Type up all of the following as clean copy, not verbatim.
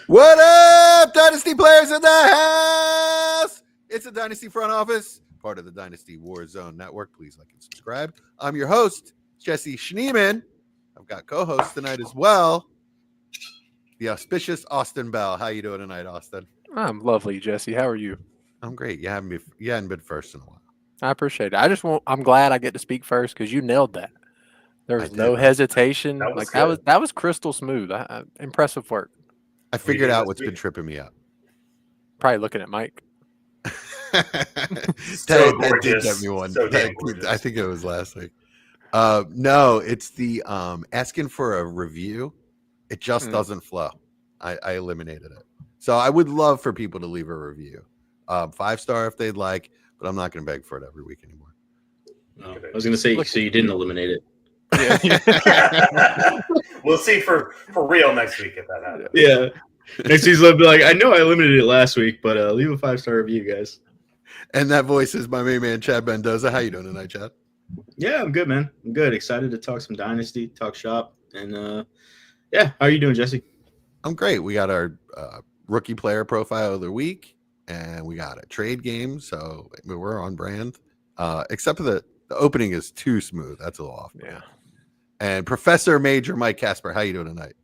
What up, Dynasty players in the house? It's the Dynasty front office, part of the Dynasty Warzone network. Please like and subscribe. I'm your host, Jesse Schneeman. I've got co-host tonight as well, the auspicious Austin Bell. How you doing tonight, Austin? I'm lovely, Jesse. How are you? I'm great. You hadn't been first in a while. I appreciate it. I'm glad I get to speak first because you nailed that. There I was no did. hesitation. That was Like that was good. that was crystal smooth. Impressive work. I What do you figured think out this what's been week? tripping me up. Probably looking at Mike. So that did get gorgeous. me one. So damn I gorgeous. think it was last week. No, it's the asking for a review. It just Mm. doesn't flow. I eliminated it. So I would love for people to leave a review. 5-star if they'd like, but I'm not going to beg for it every week anymore. Oh, I was going to say, Look so at you didn't you. eliminate it. Yeah. We'll see for real next week if that happens. Yeah. Next season, I'll be like, I know I eliminated it last week, but leave a 5-star review, guys. And that voice is my main man, Chad Mendoza. How you doing tonight, Chad? Yeah, I'm good, man. I'm good. Excited to talk some Dynasty, talk shop. And yeah, how are you doing, Jesse? I'm great. We got our rookie player profile of the week, and we got a trade game. So we're on brand. Except for the opening is too smooth. That's a little off. Yeah. And Professor Major Mike Casper, how you doing tonight?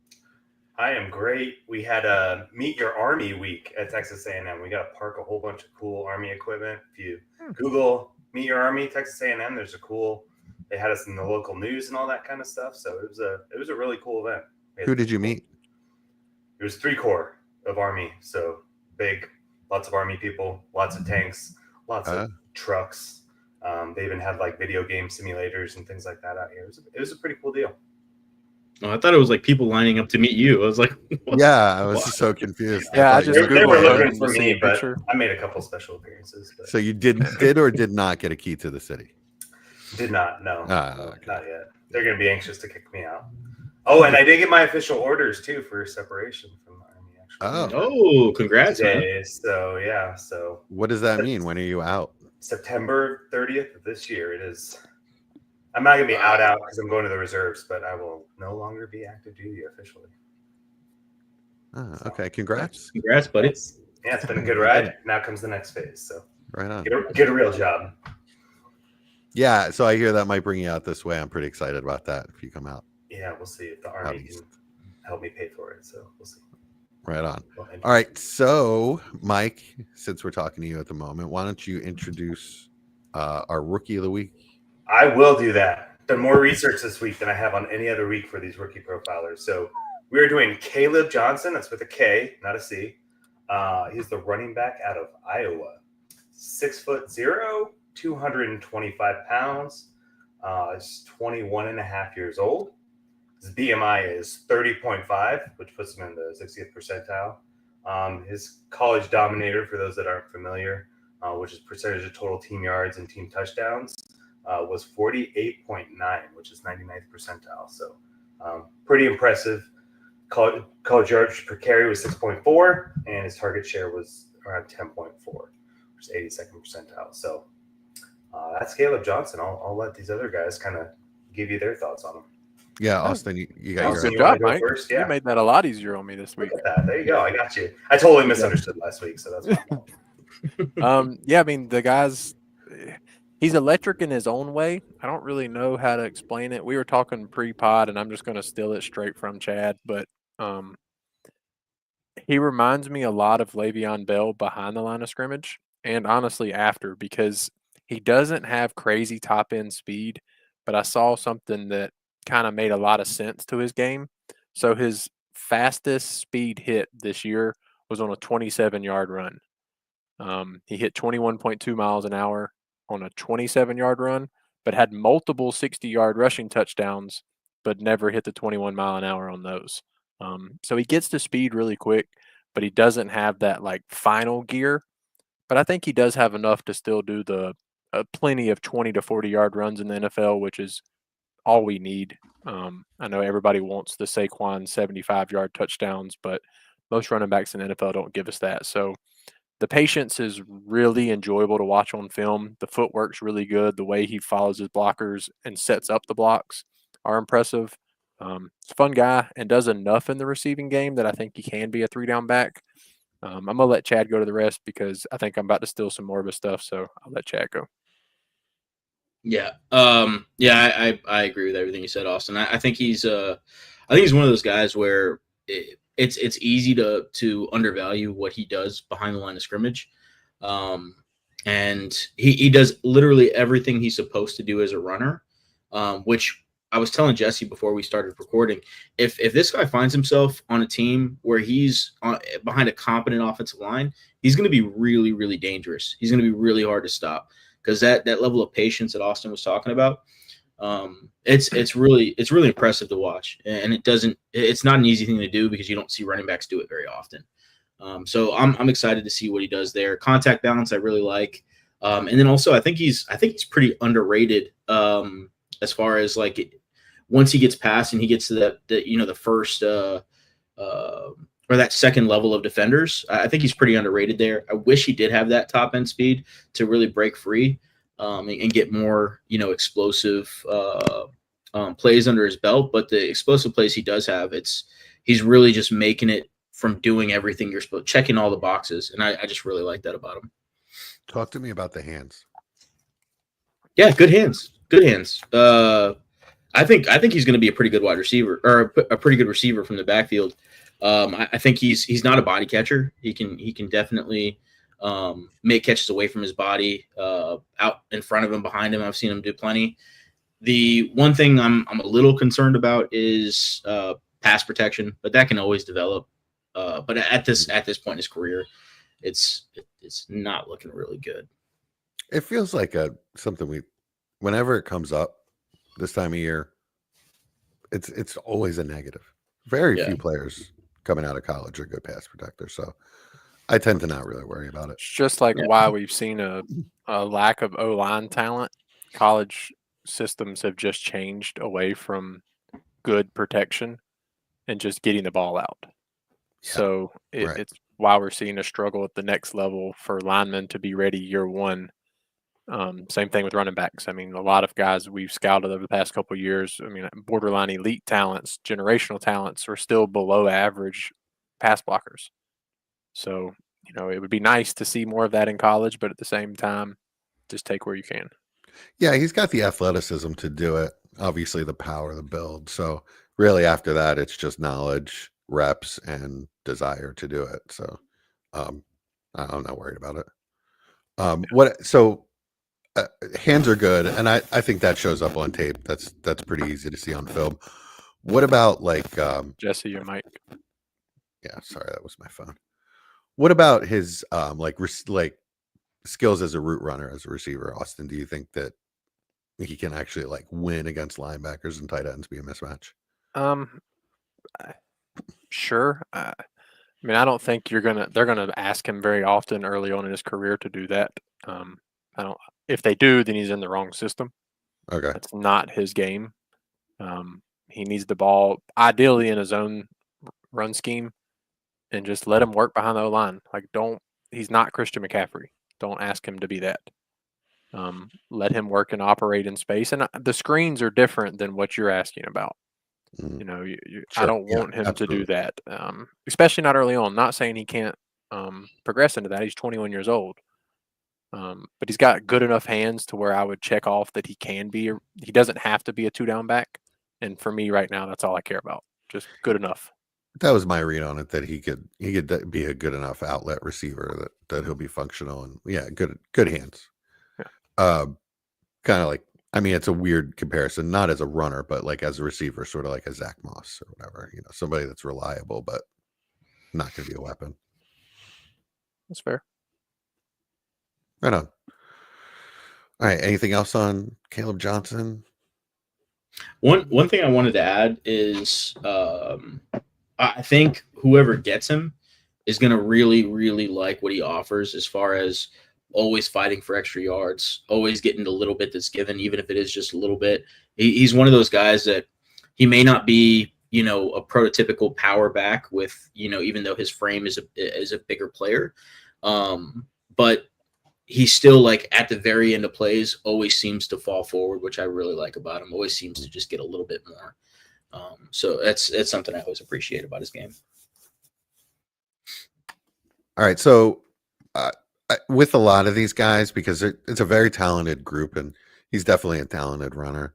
I am great. We had a Meet Your Army week at Texas A&M. We got to park a whole bunch of cool Army equipment. If you Google Meet Your Army, Texas A&M, there's a cool. They had us in the local news and all that kind of stuff. So it was a really cool event. Who did you meet? It was 3 corps of Army. So big, lots of Army people, lots of tanks, lots of trucks. They even had like video game simulators and things like that out here. It was a pretty cool deal. Oh, I thought it was like people lining up to meet you. I was like, what? Yeah, I was so confused. Yeah, I thought just you They were Googled looking it for to see me, a but picture. I made a couple special appearances. But So you did or did not get a key to the city? did not, no, Okay. not yet. They're going to be anxious to kick me out. Oh, and I did get my official orders too for separation from the Army. Actually, Oh, congrats, man. today. So yeah, so What does that mean? When are you out? September 30th of this year. It is. I'm not going to be out because I'm going to the reserves, but I will no longer be active duty officially. Okay, congrats. Congrats, buddy. Yeah, it's been a good ride. Now comes the next phase. So Right on. get a real job. Yeah, so I hear that might bring you out this way. I'm pretty excited about that if you come out. Yeah, we'll see if the Army can help me pay for it. So we'll see. Right on. All right, so Mike, since we're talking to you at the moment, why don't you introduce our rookie of the week? I will do that. Done more research this week than I have on any other week for these rookie profilers. So we are doing Caleb Johnson. That's with a K, not a C. He's the running back out of Iowa. 6'0", 225 pounds. He's 21 and a half years old. His BMI is 30.5, which puts him in the 60th percentile. His college dominator, for those that aren't familiar, which is percentage of total team yards and team touchdowns, was 48.9, which is 99th percentile. So pretty impressive. College yards per carry was 6.4, and his target share was around 10.4, which is 82nd percentile. So that's Caleb Johnson. I'll let these other guys kind of give you their thoughts on him. Yeah, Austin, you got Austin, your Good you wanna job, go Mike. first? Yeah. You made that a lot easier on me this week. Look at that. There you go. I got you. I totally misunderstood last week, so that's fine. Yeah, I mean the guy's he's electric in his own way. I don't really know how to explain it. We were talking pre-pod, and I'm just going to steal it straight from Chad, but he reminds me a lot of Le'Veon Bell behind the line of scrimmage, and honestly after, because he doesn't have crazy top end speed, but I saw something that kind of made a lot of sense to his game. So his fastest speed hit this year was on a 27-yard run. He hit 21.2 miles an hour on a 27-yard run, but had multiple 60-yard rushing touchdowns, but never hit the 21 mile an hour on those. So he gets to speed really quick, but he doesn't have that like final gear. But I think he does have enough to still do the plenty of 20 to 40-yard runs in the NFL, which is all we need. I know everybody wants the Saquon 75-yard touchdowns, but most running backs in the NFL don't give us that. So the patience is really enjoyable to watch on film. The footwork's really good. The way he follows his blockers and sets up the blocks are impressive. He's a fun guy and does enough in the receiving game that I think he can be a 3-down back. I'm going to let Chad go to the rest because I think I'm about to steal some more of his stuff, so I'll let Chad go. Yeah. I agree with everything you said, Austin. I think he's one of those guys where it's easy to undervalue what he does behind the line of scrimmage. And he does literally everything he's supposed to do as a runner, which I was telling Jesse before we started recording. If this guy finds himself on a team where he's behind a competent offensive line, he's going to be really, really dangerous. He's going to be really hard to stop because that level of patience that Austin was talking about, it's really impressive to watch. And it's not an easy thing to do because you don't see running backs do it very often. So I'm excited to see what he does there. Contact balance I really like, and then also I think he's pretty underrated as far as like once he gets past and he gets to the first or that second level of defenders. I think he's pretty underrated there. I wish he did have that top end speed to really break free and get more explosive plays under his belt. But the explosive plays he does have, he's really just making it from doing everything you're supposed, checking all the boxes, and I just really like that about him. Talk to me about the hands. Yeah, good hands. Good hands. I think he's going to be a pretty good wide receiver or a pretty good receiver from the backfield. I think he's not a body catcher. He can definitely make catches away from his body, out in front of him, behind him. I've seen him do plenty. The one thing I'm a little concerned about is pass protection, but that can always develop. But at this point in his career, it's not looking really good. It feels like something whenever it comes up this time of year, it's always a negative. Very few players coming out of college are good pass protectors, so I tend to not really worry about it. It's just like why we've seen a lack of O-line talent. College systems have just changed away from good protection and just getting the ball out. So it's why we're seeing a struggle at the next level for linemen to be ready year one. Same thing with running backs. I mean, a lot of guys we've scouted over the past couple of years, I mean, borderline elite talents, generational talents are still below average pass blockers. So, it would be nice to see more of that in college, but at the same time, just take where you can. Yeah, he's got the athleticism to do it. Obviously, the power, the build. So really after that, it's just knowledge, reps, and desire to do it. So I'm not worried about it. Hands are good, and I think that shows up on tape. That's pretty easy to see on film. What about Jesse, your mic? Yeah, sorry, that was my phone. What about his skills as a route runner, as a receiver, Austin? Do you think that he can actually win against linebackers and tight ends, be a mismatch? Sure. I mean, I don't think they're gonna ask him very often early on in his career to do that. If they do, then he's in the wrong system. Okay. That's not his game. He needs the ball ideally in his own run scheme and just let him work behind the O-line. He's not Christian McCaffrey. Don't ask him to be that. Let him work and operate in space. And the screens are different than what you're asking about. Sure. I don't want him to do that, especially not early on. Not saying he can't progress into that. He's 21 years old. But he's got good enough hands to where I would check off that he can be. He doesn't have to be a 2-down back. And for me right now, that's all I care about. Just good enough. That was my read on it, that he could be a good enough outlet receiver that he'll be functional and good hands. Yeah. Kind of like, I mean, it's a weird comparison, not as a runner, but as a receiver, sort of like a Zach Moss or whatever, somebody that's reliable, but not going to be a weapon. That's fair. Right on. All right. Anything else on Caleb Johnson? One thing I wanted to add is I think whoever gets him is going to really, really like what he offers as far as always fighting for extra yards, always getting the little bit that's given, even if it is just a little bit. He's one of those guys that he may not be, a prototypical power back with, even though his frame is a bigger player. But he's still at the very end of plays, always seems to fall forward, which I really like about him. Always seems to just get a little bit more. So that's something I always appreciate about his game. All right. So with a lot of these guys, because it's a very talented group and he's definitely a talented runner,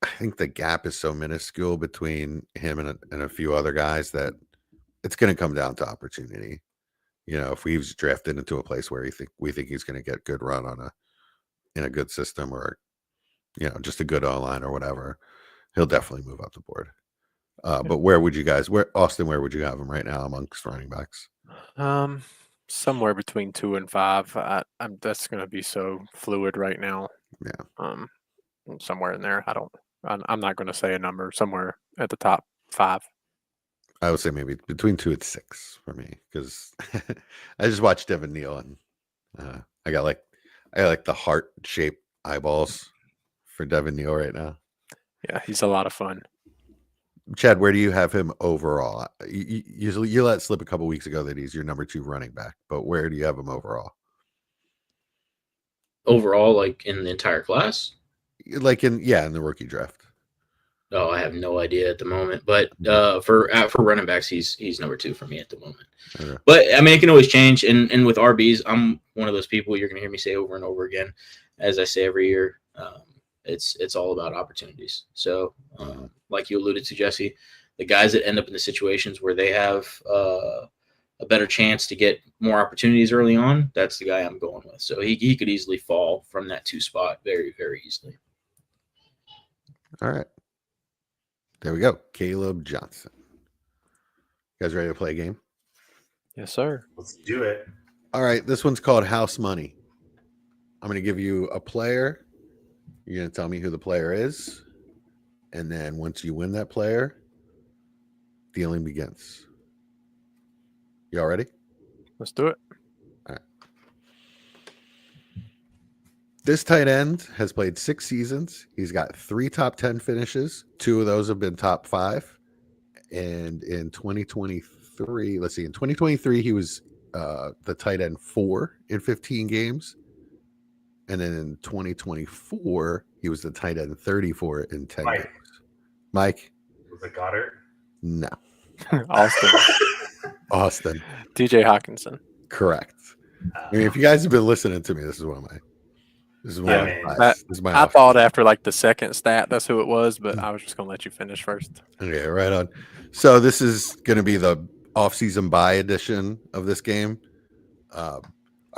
I think the gap is so minuscule between him and a few other guys that it's going to come down to opportunity. If we've drafted into a place where we think he's going to get good run in a good system or, just a good O-line or whatever, he'll definitely move up the board. But where would you have him right now amongst running backs? Somewhere between 2 and 5. That's going to be so fluid right now. Yeah. Somewhere in there. I'm not going to say a number. Somewhere at the top 5. I would say maybe between 2 and 6 for me because I just watched Devin Neal and I got the heart-shaped eyeballs for Devin Neal right now. Yeah, he's a lot of fun. Chad, where do you have him overall? You let slip a couple weeks ago that he's your number 2 running back, but where do you have him overall? Overall, like in the entire class? Like in the rookie draft. Oh, I have no idea at the moment. But for running backs, he's number 2 for me at the moment. Okay. But I mean, it can always change. And with RBs, I'm one of those people you're gonna hear me say over and over again, as I say every year. It's all about opportunities. So, like you alluded to, Jesse, the guys that end up in the situations where they have a better chance to get more opportunities early on, that's the guy I'm going with. So he could easily fall from that 2 spot very, very easily. All right. There we go. Caleb Johnson. You guys ready to play a game? Yes, sir. Let's do it. All right. This one's called House Money. I'm going to give you a player. You're going to tell me who the player is. And then once you win that player, dealing begins. Y'all ready? Let's do it. All right. This tight end has played 6 seasons. He's got 3 top 10 finishes. 2 of those have been top 5. And in 2023, in 2023, he was the tight end 4 in 15 games. And then in 2024, he was the tight end 34 in 10 games. Mike? Was it Goddard? No. Austin. TJ Hawkinson. Correct. I mean, if you guys have been listening to me, this is my I thought after like the second stat, that's who it was, but I was just going to let you finish first. Okay, right on. So this is going to be the offseason buy edition of this game. All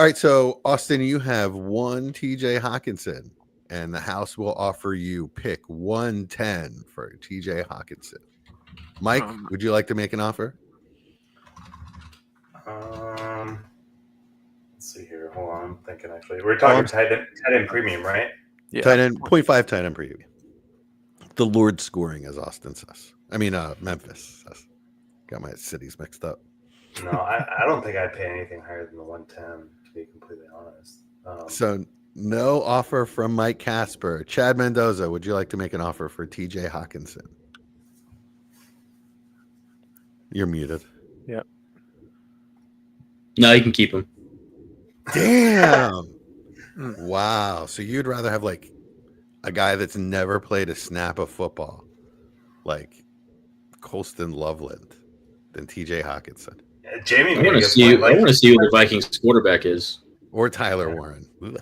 right, so Austin, you have 1 TJ Hawkinson, and the house will offer you pick 110 for TJ Hawkinson. Mike, would you like to make an offer? Let's see here. Hold on, I'm thinking actually. We're talking tight end premium, right? Yeah. Tight end 0.5 tight end premium. The Lord scoring, as Austin says. I mean, Memphis says. Got my cities mixed up. No, I don't think I'd pay anything higher than the 110, to be completely honest. So no offer from Mike Casper. Chad Mendoza, would you like to make an offer for TJ Hawkinson? You're muted. Yep. No, you can keep him. Damn. Wow. So you'd rather have like a guy that's never played a snap of football, like Colston Loveland, than TJ Hawkinson. Jamie, I want to see who the Vikings quarterback is. Or Tyler Warren. Ugh.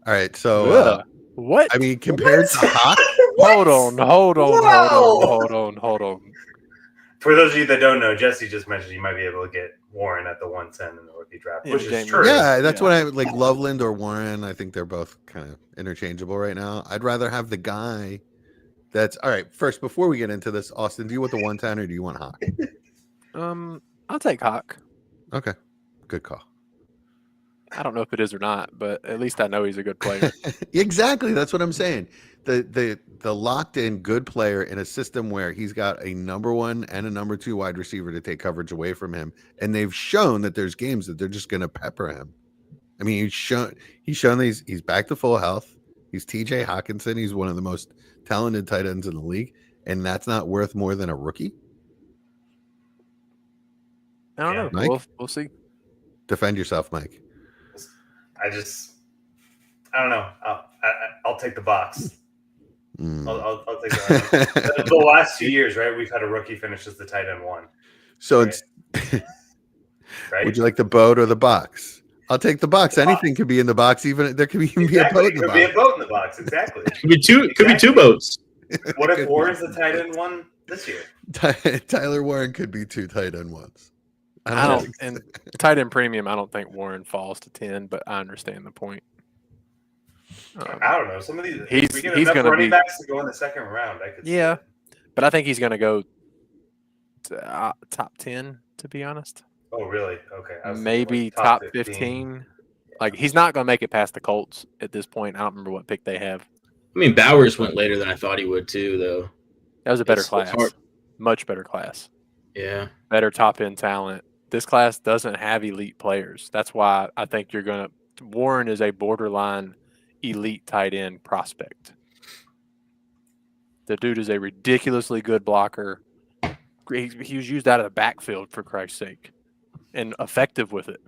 All right. So what? I mean, compared to Hawk. Hold on. For those of you that don't know, Jesse just mentioned you might be able to get Warren at the 110 in the rookie draft, which is true. Yeah, that's what I like. Loveland or Warren. I think they're both kind of interchangeable right now. I'd rather have the guy that's all right. First, before we get into this, Austin, do you want the 110 or do you want Hawk? I'll take Hawk. Okay, good call. I don't know if it is or not, but at least I know he's a good player. Exactly, that's what I'm saying. The locked in good player in a system where he's got a number 1 and a number 2 wide receiver to take coverage away from him, and they've shown that there's games that they're just going to pepper him. I mean, he's shown he's back to full health. He's TJ Hawkinson. He's one of the most talented tight ends in the league, and that's not worth more than a rookie. I don't know. Mike? We'll see. Defend yourself, Mike. I don't know. I'll take the box. I'll take that. The last 2 years, right? We've had a rookie finish as the tight end 1. So right? Right? Would you like the boat or the box? I'll take the box. Anything could be in the box. Even there could even be a boat in the Could box. be a boat in the box. Exactly. Could be two boats. What if Warren's the tight end 1 this year? Tyler Warren could be 2 tight end 1s. I don't. And tight end premium, I don't think Warren falls to 10, but I understand the point. I don't know. Some of these, he's we get enough gonna running be, backs to go in the second round. I could see yeah, it. but I think he's going to go top 10. To be honest, Oh, really? Okay. I was maybe like top 15. Like he's not going to make it past the Colts at this point. I don't remember what pick they have. I mean, Bowers went later than I thought he would too, though. That was a better It's class, hard. much better class, Yeah. better top end talent. This class doesn't have elite players. That's why I think Warren is a borderline elite tight end prospect. The dude is a ridiculously good blocker. He was used out of the backfield, for Christ's sake, and effective with it.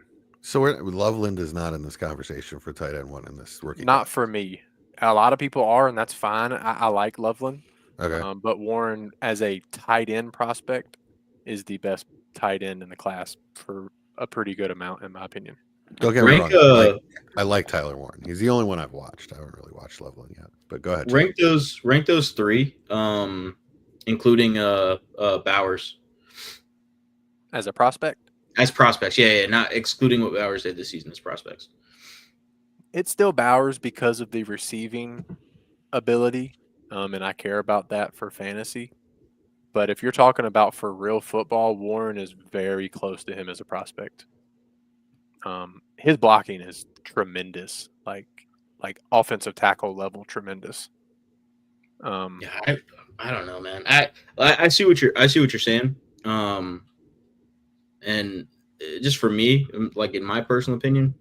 So Loveland is not in this conversation for tight end 1 in this rookie. Not for me. A lot of people are, and that's fine. I like Loveland. Okay. But Warren, as a tight end prospect, is the best tight end in the class for a pretty good amount, in my opinion. Don't get me wrong. I like Tyler Warren. He's the only one I've watched. I haven't really watched Loveland yet. But go ahead. Rank those 3, including Bowers As a prospect? as prospects. Yeah, not excluding what Bowers did this season as prospects. It's still Bowers because of the receiving ability, and I care about that for fantasy. But if you're talking about for real football, Warren is very close to him as a prospect. His blocking is tremendous, like offensive tackle level tremendous. Yeah, I don't know, man. I see what you're saying. And just for me, like in my personal opinion,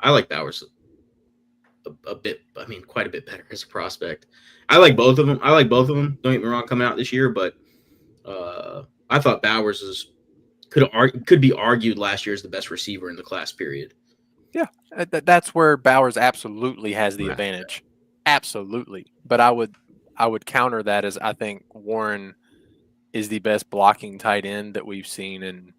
I like Bowers a bit. I mean, quite a bit better as a prospect. I like both of them. Don't get me wrong, coming out this year, but I thought Bowers could be argued last year as the best receiver in the class period. Yeah, that's where Bowers absolutely has the advantage. Absolutely. But I would counter that as I think Warren is the best blocking tight end that we've seen in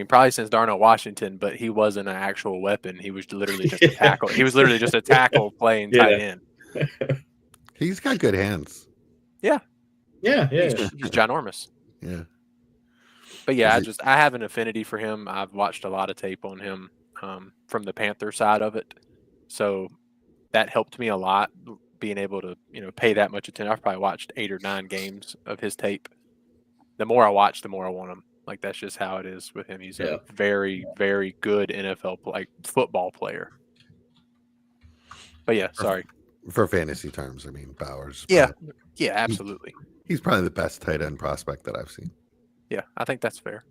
probably since Darnell Washington, but he wasn't an actual weapon. He was literally just a tackle. He was literally just a tackle playing tight end. He's got good hands. Yeah. He's ginormous. Yeah. But yeah, I have an affinity for him. I've watched a lot of tape on him from the Panther side of it. So that helped me a lot, being able to, pay that much attention. I've probably watched 8 or 9 games of his tape. The more I watch, the more I want him. Like, that's just how it is with him. He's a very, very good NFL football player. But yeah, sorry. For fantasy terms, I mean, Bowers. Yeah, absolutely. He's probably the best tight end prospect that I've seen. Yeah, I think that's fair.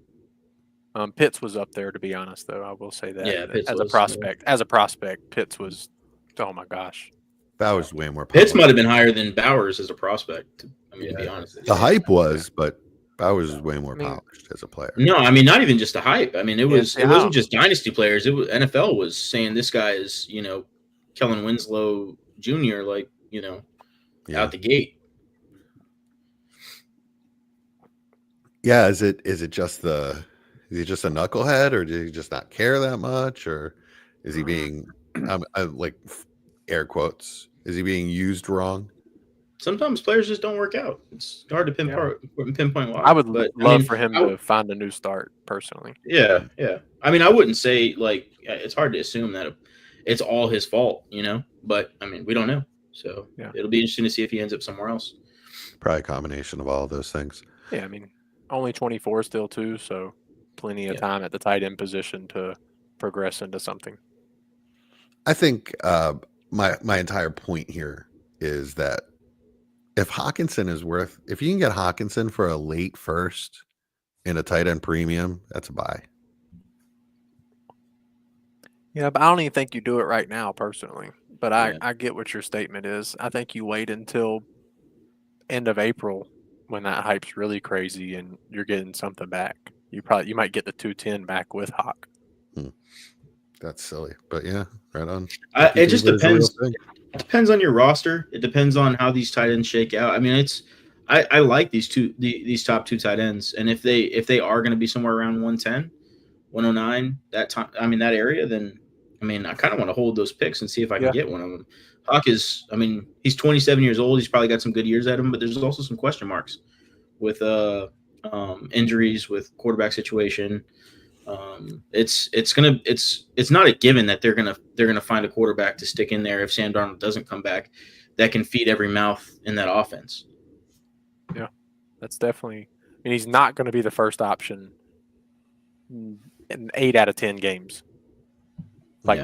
Pitts was up there, to be honest, though. I will say that. Yeah, Pitts as a prospect, Pitts was, oh my gosh. Bowers is way more. Pitts might have been higher than Bowers as a prospect. I mean, to be honest. The hype was, but Bowers is way more polished as a player. No, I mean, not even just the hype. I mean, it wasn't just dynasty players. It was NFL was saying this guy is, Kellen Winslow Jr. Out the gate. Yeah, is it just a knucklehead, or did he just not care that much, or is he being like air quotes? Is he being used wrong? Sometimes players just don't work out. It's hard to pinpoint why. I would love for him to find a new start personally. Yeah. I mean, I wouldn't say it's hard to assume that it's all his fault, But I mean, we don't know, so it'll be interesting to see if he ends up somewhere else. Probably a combination of all of those things. Yeah, I mean, only 24 still too, so plenty of time at the tight end position to progress into something. I think my entire point here is that if you can get Hawkinson for a late first in a tight end premium, that's a buy. Yeah, but I don't even think you do it right now personally. But I get what your statement is. I think you wait until end of April when that hype's really crazy and you're getting something back. You might get the 210 back with Hawk. That's silly, but yeah, right on. It just depends. It depends on your roster. It depends on how these tight ends shake out. I mean, I like these top two tight ends, and if they are going to be somewhere around 110, 109, that time, I mean that area, then I mean I kind of want to hold those picks and see if I can get one of them. Hawk is, I mean, he's 27 years old. He's probably got some good years at him, but there's also some question marks with injuries, with quarterback situation. It's not a given that they're gonna find a quarterback to stick in there if Sam Darnold doesn't come back that can feed every mouth in that offense. Yeah, that's definitely. I mean, he's not going to be the first option in 8 out of 10 games,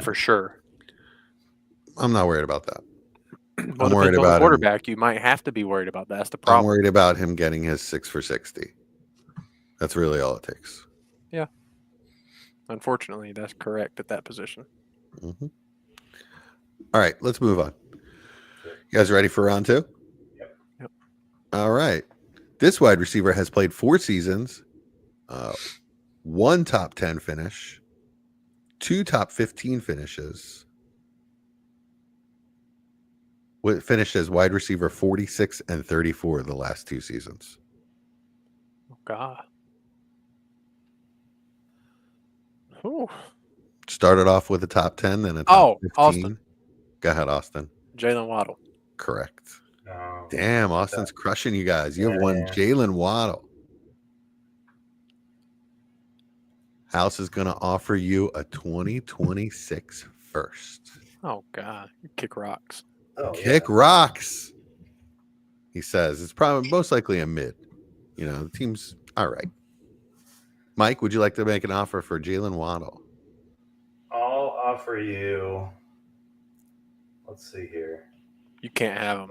for sure. I'm not worried about that. Well, I'm worried about quarterback. You might have to be worried about that. That's the problem. I'm worried about him getting his 6 for 60. That's really all it takes. Yeah. Unfortunately, that's correct at that position. Mm-hmm. All right, let's move on. You guys ready for round 2? Yep. All right. This wide receiver has played 4 seasons, 1 top 10 finish, 2 top 15 finishes. Finished as wide receiver 46 and 34 the last 2 seasons. Oh, God. Ooh. Started off with a top 10, then a top 15. Austin. Go ahead, Austin. Jalen Waddle. Correct. Oh, Damn, Austin's crushing you guys. You have one Jalen Waddle. House is going to offer you a 2026 first. Oh, God. You kick rocks. Kick rocks. He says it's probably most likely a mid. You know, the team's all right. Mike, would you like to make an offer for Jalen Waddle? I'll offer you. Let's see here. You can't have him.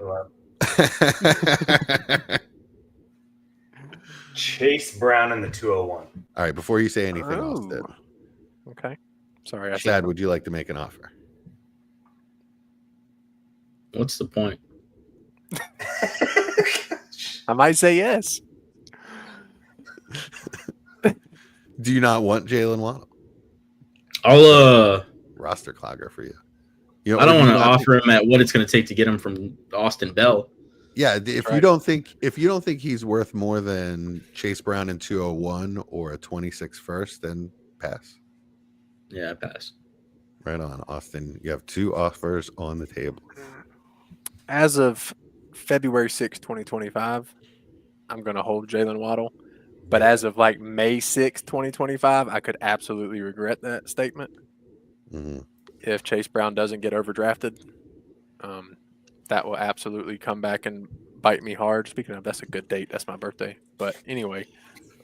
Chase Brown in the 201. All right, before you say anything, Austin. Okay. Sorry. Chad, would you like to make an offer? What's the point? I might say yes. Do you not want Jalen Waddle? I'll roster clogger for you. I don't want to offer him at what it's going to take to get him from Austin Bell. Yeah, if you don't think he's worth more than Chase Brown in 201 or a 26 first, then pass. Yeah, I pass. Right on, Austin. You have 2 offers on the table. As of February 6, 2025, I'm going to hold Jalen Waddle. But as of May 6, 2025, I could absolutely regret that statement. Mm-hmm. If Chase Brown doesn't get overdrafted, that will absolutely come back and bite me hard. Speaking of, that's a good date. That's my birthday. But anyway,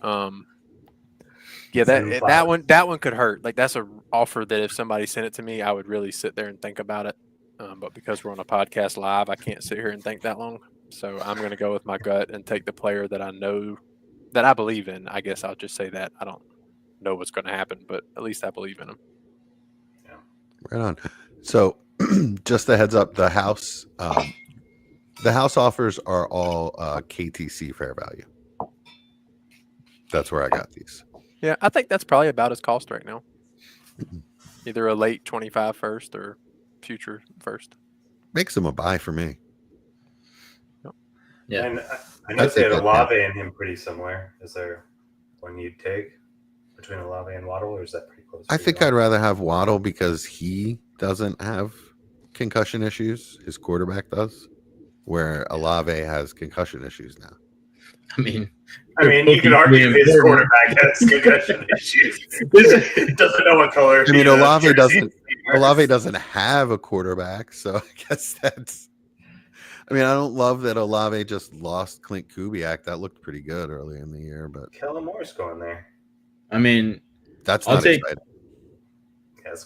yeah, that one could hurt. That's an offer that if somebody sent it to me, I would really sit there and think about it. But because we're on a podcast live, I can't sit here and think that long. So I'm going to go with my gut and take the player that I know, that I believe in. I guess I'll just say that. I don't know what's going to happen, but at least I believe in him. Yeah. Right on. So just a heads up, the house offers are all KTC fair value. That's where I got these. Yeah, I think that's probably about his cost right now. Either a late 25 first or future first. Makes him a buy for me. Yep. Yeah. And I know they had Olave and him pretty similar. Is there one you'd take between Olave and Waddle, or is that pretty close? I think I'd rather have Waddle because he doesn't have concussion issues. His quarterback does, where Olave has concussion issues now. I mean, you could argue his quarterback has concussion issues. Doesn't know what color. I mean, Olave doesn't have a quarterback, so I guess that's. I mean, I don't love that Olave just lost Clint Kubiak. That looked pretty good early in the year, but Kellen Moore's going there. I mean, that's not exciting.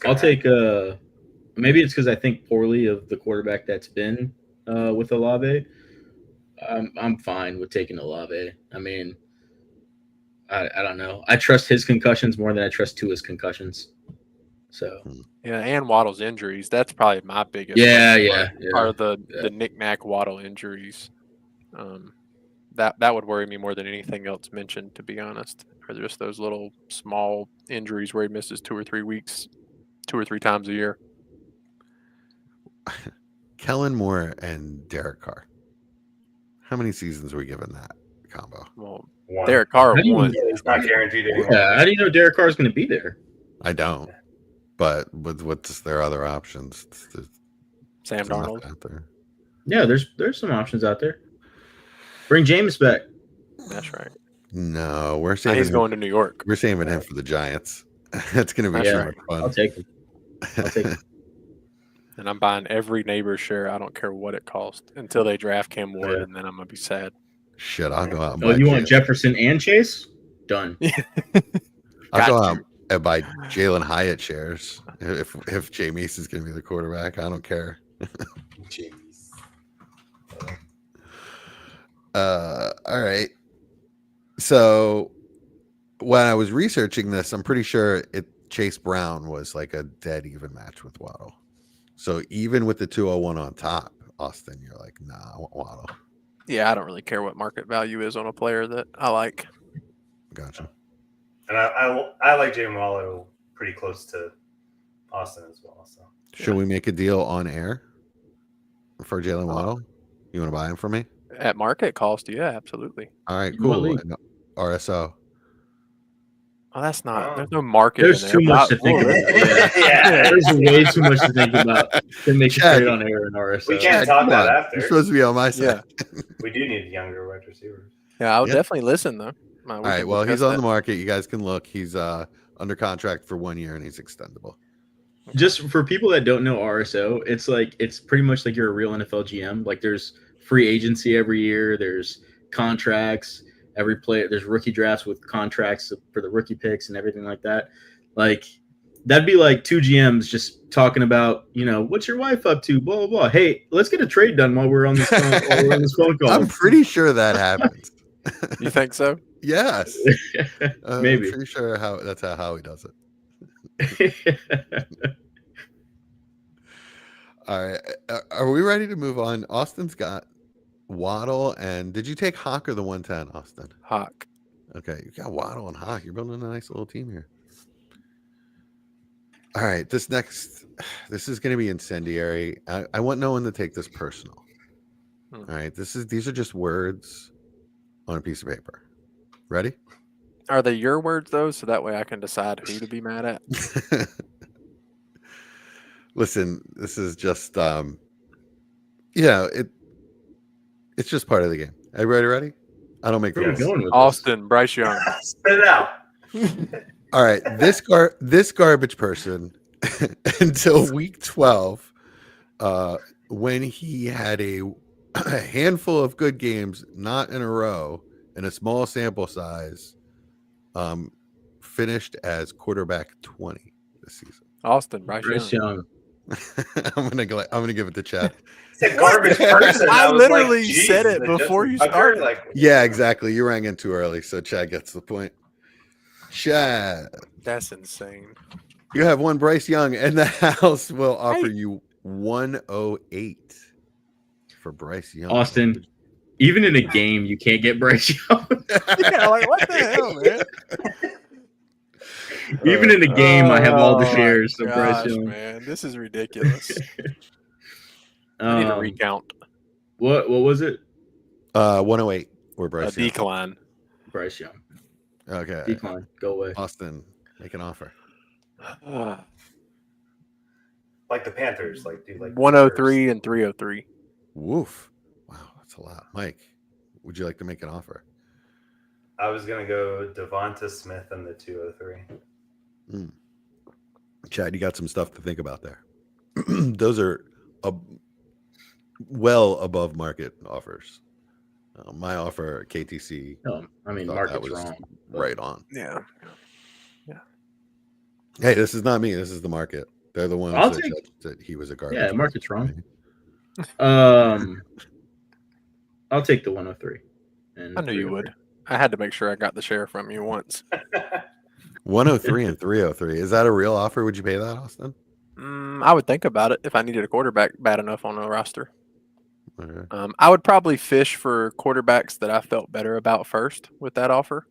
I'll take. Maybe it's because I think poorly of the quarterback that's been with Olave. I'm fine with taking Olave. I mean, I don't know. I trust his concussions more than I trust Tua's concussions. So yeah, and Waddle's injuries. That's probably my biggest. Are the knick-knack Waddle injuries. That would worry me more than anything else mentioned, to be honest. Or just those little small injuries where he misses 2 or 3 weeks, 2 or 3 times a year. Kellen Moore and Derek Carr. How many seasons are we giving that combo? Well, One. Derek Carr How do you- won. It's not guaranteed anymore. Yeah, how do you know Derek Carr is going to be there? I don't. But what's their other options? Sam There's enough Darnold. out there. Yeah, there's some options out there. Bring Jameis back. That's right. No, we're Now saving he's him. going to New York. We're saving him for the Giants. That's going to be That's too right. much I'll fun. take him. I'll take him. And I'm buying every neighbor's share. I don't care what it costs until they draft Cam Ward, Yeah. and then I'm gonna be sad. Shit, I'll go out and Oh, buy you want Jalen. Jefferson and Chase? Done. I'll go Got out and buy Jalen Hyatt shares if Jameis is going to be the quarterback. I don't care. Jeez. All right. So when I was researching this, I'm pretty sure Chase Brown was like a dead even match with Waddle. So even with the 201 on top, Austin, you're like, nah, I want Waddle. Yeah, I don't really care what market value is on a player that I like. Gotcha. And I like Jalen Waddle pretty close to Austin as well. So Should we make a deal on air for Jalen Oh. Waddle? You want to buy him for me? At market cost, yeah, absolutely. All right, What cool. league? And RSO. Oh, that's not. Oh. There's no market. There's in too there, much but to think we'll- about. Yeah. There's way too much to think about to make a Chad. trade on air and RSO. We can't Yeah, talk come that on. after. You're supposed to be on my Yeah, side. We do need younger wide receivers. yeah, I would Yeah. definitely listen though. All right. Well, he's on the market. You guys can look. He's under contract for 1 year and he's extendable. Just for people that don't know RSO, it's pretty much like you're a real NFL GM. Like there's free agency every year. There's contracts every player. There's rookie drafts with contracts for the rookie picks and everything like that. Like that'd be like two GMs just talking about, what's your wife up to? Blah blah blah. Hey, let's get a trade done while we're on this phone call. I'm pretty sure that happens. You think so? Yes. Maybe. I'm pretty sure that's how he does it. All right. Are we ready to move on? Austin's got Waddle, and did you take Hawk or the 110, Austin? Hawk. Okay, you got Waddle and Hawk. You're building a nice little team here. All right, this is going to be incendiary. I want no one to take this personal. All right, these are just words on a piece of paper. Ready? Are they your words though? So that way I can decide who to be mad at. Listen, this is just it's just part of the game. Everybody ready? I don't make Where are we rules. going with Austin, Bryce Young. Spit it out. All right, this garbage person until week 12, when he had a handful of good games, not in a row, in a small sample size, finished as quarterback 20 this season. Austin, Bryce Bryce Young. Young. I'm gonna give it to Chad. It's a garbage person. I was like, literally "Geez, said it that before doesn't you occur." started. Like, Yeah, exactly. You rang in too early, so Chad gets the point. Chad, That's insane. you have one Bryce Young, and the house will offer you 108 for Bryce Young. Austin, even in a game, you can't get Bryce Young. Yeah, like what the hell, man? Even in a game, I have all the Oh, shares of my Bryce gosh, Young. man, this is ridiculous. I need to Um, recount. what was it? 108 or A Bryce Young. decline. Bryce Young. Okay. Decline. Go away. Austin, make an offer. like the Panthers. Like, dude, like 103 and 303. Woof. Wow, that's a lot. Mike, would you like to make an offer? I was gonna go Devonta Smith and the 203. Chad, you got some stuff to think about there. Those are well above market offers. My offer, KTC, No, I mean, thought market's that was wrong. right on. Yeah. Hey, this is not me. This is the market. They're the ones I'll that take- judged that he was a garbage. Yeah, market's person. I'll take the 103. And I knew you would. I had to make sure I got the share from you once. 103 and 303. Is that a real offer? Would you pay that, Austin? I would think about it if I needed a quarterback bad enough on a roster. Okay. I would probably fish for quarterbacks that I felt better about first with that offer.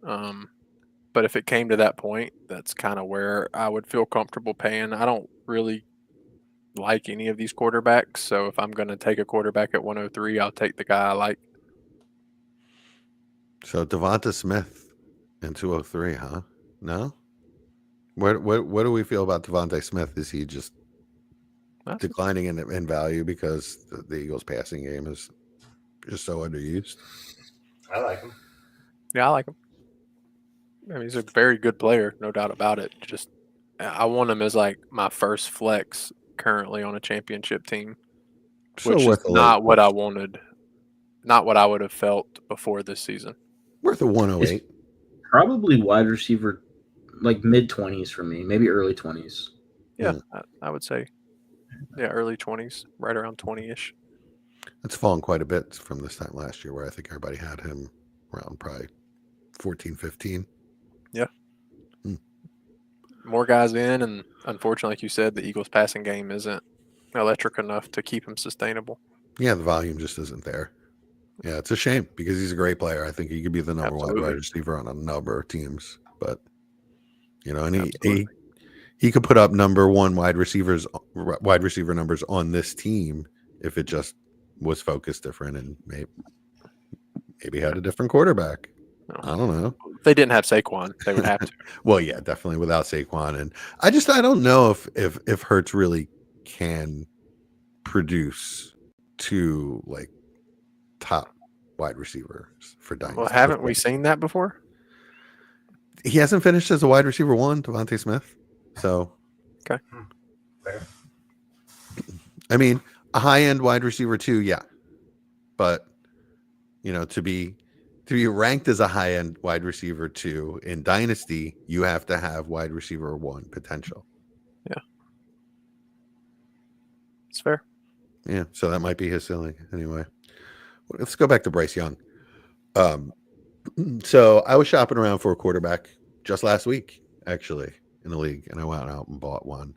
But if it came to that point, that's kind of where I would feel comfortable paying. I don't really like any of these quarterbacks. So if I'm going to take a quarterback at 103, I'll take the guy I like. So Devonta Smith in 203, huh? No? What do we feel about Devonta Smith? Is he just declining in value because the Eagles passing game is just so underused? I like him. Yeah, I like him. I mean, he's a very good player, no doubt about it. Just I want him as like my first flex currently on a championship team, So which is worth a not what I push. wanted, not what I would have felt before this season. Worth a 108. Probably wide receiver, like mid-20s for me, maybe early 20s. Yeah, I would say, yeah, early 20s, right around 20-ish. It's fallen quite a bit from this time last year where I think everybody had him around probably 14, 15. Yeah. More guys in, and unfortunately, like you said, the Eagles' passing game isn't electric enough to keep him sustainable. Yeah, the volume just isn't there. Yeah, it's a shame because he's a great player. I think he could be the number one wide receiver on a number of teams. But, you know, and he could put up number one wide receiver numbers on this team if it just was focused different and maybe had a different quarterback. I don't know. If they didn't have Saquon, they would have to. Well, yeah, definitely without Saquon. And I don't know if Hurts really can produce two like top wide receivers for Dynasty. Well, haven't we seen that before? He hasn't finished as a wide receiver one, Devontae Smith. So, okay. Fair. I mean, a high-end wide receiver two, yeah. But, you know, to be ranked as a high-end wide receiver two in Dynasty, you have to have wide receiver one potential. Yeah. It's fair. Yeah, so that might be his ceiling anyway. Let's go back to Bryce Young. So I was shopping around for a quarterback just last week, actually, in the league, and I went out and bought one.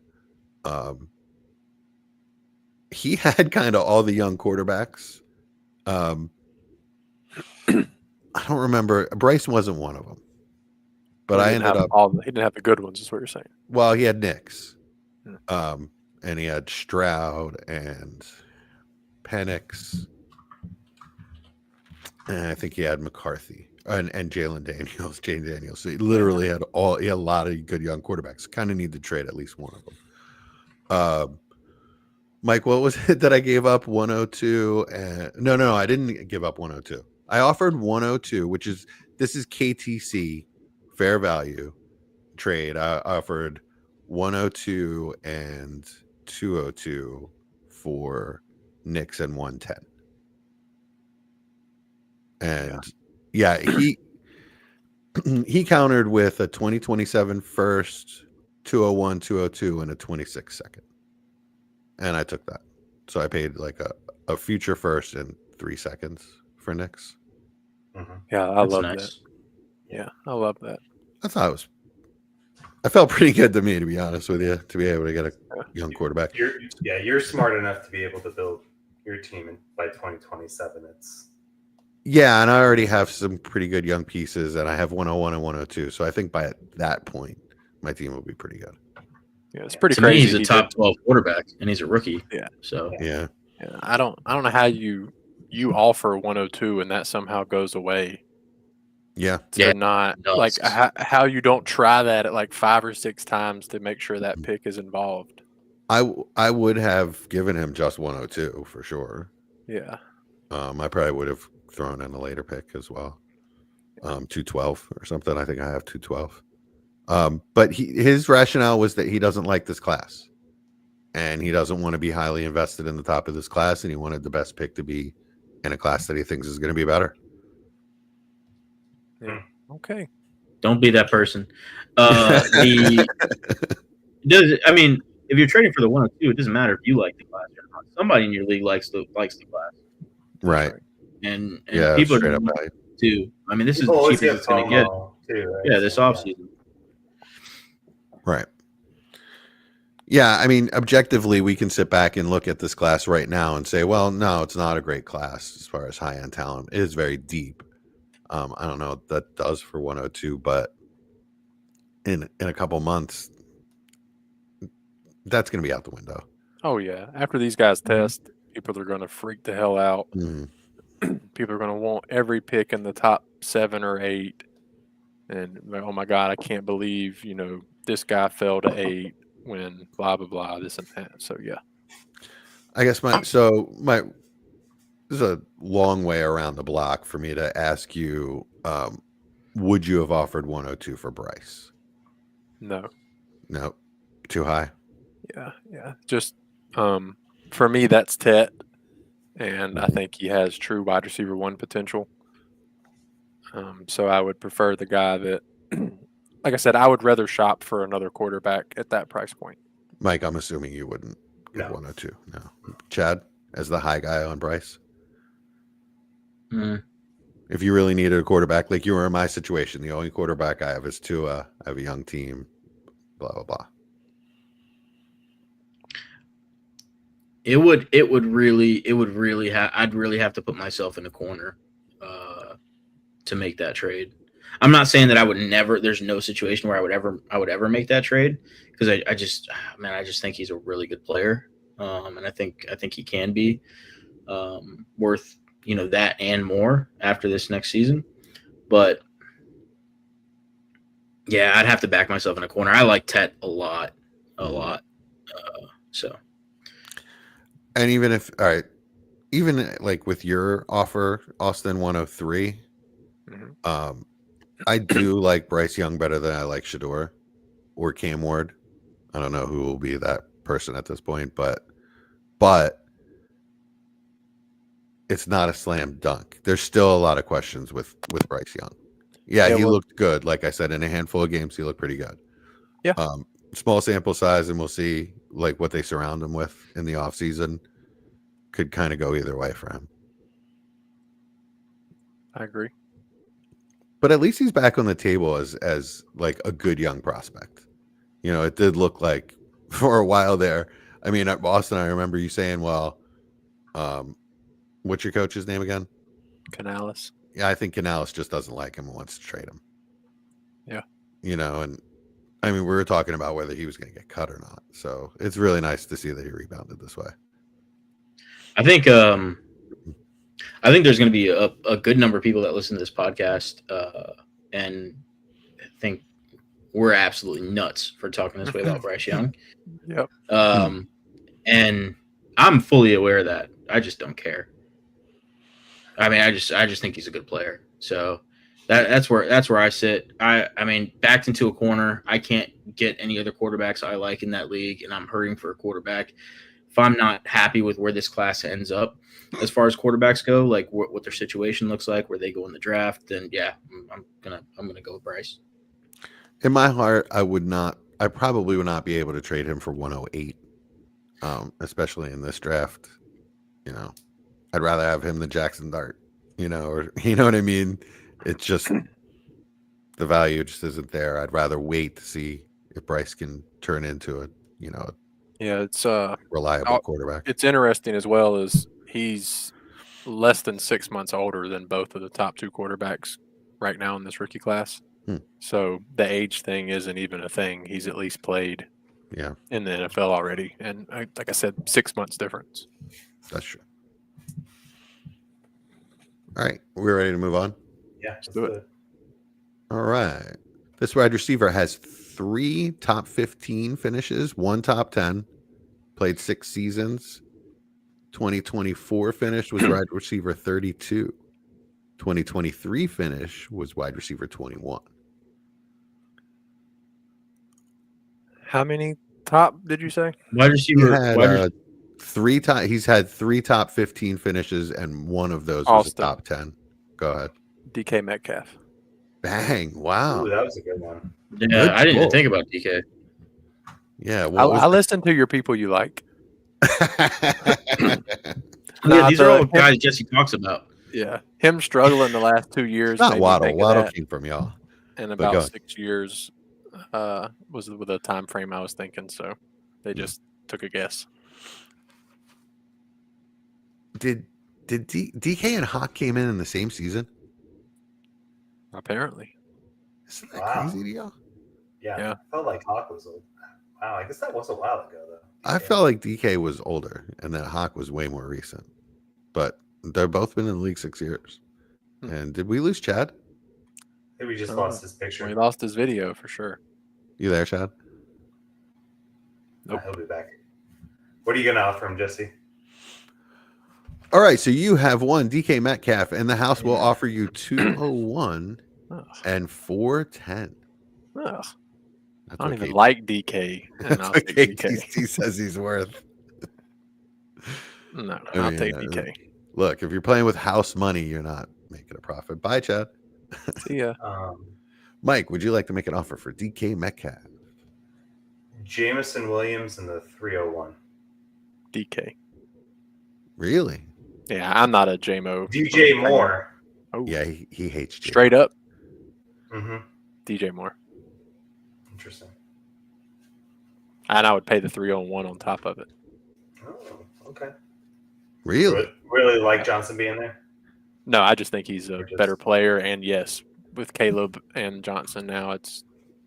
He had kind of all the young quarterbacks. I don't remember. Bryce wasn't one of them, but I ended up. He didn't have the good ones, is what you're saying. Well, he had Knicks, and he had Stroud and Penix. And I think he had McCarthy and Jalen Daniels. So he literally had a lot of good young quarterbacks. Kind of need to trade at least one of them. Mike, what was it that I gave up? 102 and no, I didn't give up 102. I offered 102, this is KTC fair value trade. I offered 102 and 202 for Knicks and 110. And yeah, he countered with a 2027 first, 201, 202, and a 26 second. And I took that. So I paid like a future first and 3 seconds for Knicks. Mm-hmm. Yeah, I love that. Yeah, I love that. I felt pretty good to me, to be honest with you, to be able to get a young quarterback. You're smart enough to be able to build your team by 2027. Yeah, and I already have some pretty good young pieces, and I have 101 and 102. So I think by that point, my team will be pretty good. Yeah, it's pretty to crazy. Me, he's a top 12 quarterback, and he's a rookie. Yeah. So yeah. I don't know how you offer 102 and that somehow goes away. Yeah. Not like how you don't try that at like 5 or 6 times to make sure that pick is involved. I would have given him just 102 for sure. Yeah. I probably would have thrown in a later pick as well. 212 or something. I think I have 212. But his rationale was that he doesn't like this class. And he doesn't want to be highly invested in the top of this class, and he wanted the best pick to be in a class that he thinks is going to be better. Yeah. Okay. Don't be that person. If you're trading for the 102, it doesn't matter if you like the class or not. Somebody in your league likes the class. Right. And yeah, people straight are up value too. I mean, this is the cheapest it's going to get. Too, right? Yeah, this offseason. Right. Yeah, I mean, objectively, we can sit back and look at this class right now and say, well, no, it's not a great class as far as high-end talent. It is very deep. I don't know what that does for 102, but in a couple months, that's going to be out the window. Oh yeah. After these guys test, people are going to freak the hell out. Mhm. People are going to want every pick in the top 7 or 8. And oh my God, I can't believe this guy fell to 8 when blah blah blah this and that. So yeah. I guess this is a long way around the block for me to ask you. Would you have offered 102 for Bryce? No. No, too high. Yeah. Just for me, that's Tet, and I think he has true wide receiver 1 potential. So I would prefer the guy that, like I said, I would rather shop for another quarterback at that price point. Mike, I'm assuming you wouldn't give No. 102. No. Chad, as the high guy on Bryce? Mm. If you really needed a quarterback, like you were in my situation, the only quarterback I have is Tua. I have a young team, blah, blah, blah. I'd really have to put myself in a corner to make that trade. I'm not saying that I would never. There's no situation where I would ever make that trade, because I just think he's a really good player, and I think he can be worth that and more after this next season. But yeah, I'd have to back myself in a corner. I like Tet a lot. So. And even like with your offer, Austin 103, I do like Bryce Young better than I like Shador or Cam Ward. I don't know who will be that person at this point, but it's not a slam dunk. There's still a lot of questions with Bryce Young. Yeah, he looked good. Like I said, in a handful of games, he looked pretty good. Yeah. Small sample size, and we'll see like what they surround him with in the offseason. Could kind of go either way for him. I agree. But at least he's back on the table as like a good young prospect. It did look like for a while there. I mean, at Boston, I remember you saying, well, what's your coach's name again? Canales. Yeah, I think Canales just doesn't like him and wants to trade him. Yeah. And I mean, we were talking about whether he was going to get cut or not. So it's really nice to see that he rebounded this way. I think there's going to be a good number of people that listen to this podcast and think we're absolutely nuts for talking this way about Bryce Young. Yep. And I'm fully aware of that. I just don't care. I mean, I just think he's a good player. So that's where I sit. I mean, backed into a corner. I can't get any other quarterbacks I like in that league, and I'm hurting for a quarterback. If I'm not happy with where this class ends up, as far as quarterbacks go, like what their situation looks like, where they go in the draft, then yeah, I'm gonna go with Bryce. In my heart, I probably would not be able to trade him for 108, especially in this draft. I'd rather have him than Jackson Dart, or you know what I mean? It's just the value just isn't there. I'd rather wait to see if Bryce can turn into a it's reliable quarterback. It's interesting as well as he's less than 6 months older than both of the top 2 quarterbacks right now in this rookie class. So the age thing isn't even a thing. He's at least played in the NFL already. And like I said, 6 months difference. That's true. All right. We're ready to move on? Yeah, let's do it. All right. This wide receiver has 3 top 15 finishes, 1 top 10, played 6 seasons. 2024 finish was wide receiver 32. 2023 finish was wide receiver 21. How many top did you say? Wide receiver. He's had 3 top 15 finishes, and one of those was a top 10. Go ahead. DK Metcalf. Bang! Wow. Ooh, that was a good one. Yeah, I didn't even think about DK. Yeah, I listened to your people you like. These are all guys Jesse talks about. Yeah, him struggling the last 2 years. Not Waddle. Waddle came from y'all. And about 6 years was with the time frame I was thinking. So they just took a guess. Did DK and Hawk came in the same season? Apparently. Isn't that crazy to y'all? Yeah. I felt like Hawk was wow, I guess that was a while ago, though. I felt like DK was older and that Hawk was way more recent. But they've both been in the league 6 years. And did we lose Chad? I think we just Oh, lost his picture. Well, he lost his video for sure. You there, Chad? Nope. He'll be back. What are you going to offer him, Jesse? All right, so you have one DK Metcalf, and the house will offer you 201 and 410. Ugh. That's I don't what even KT like DK. And That's I'll what take DK. KTC says he's worth. No, I I'll mean, take DK. Look, if you're playing with house money, you're not making a profit. Bye, Chad. See ya. Mike, would you like to make an offer for DK Metcalf? Jameson Williams in the 301. DK. Really? Yeah, I'm not a JMO. DJ Moore. Oh, Yeah, he hates you. straight up. Mm-hmm. DJ Moore. Interesting. And I would pay the 301 on top of it. Oh, okay. Really? Really like Johnson being there? No, I just think he's a just- better player. And yes, with Caleb and Johnson now,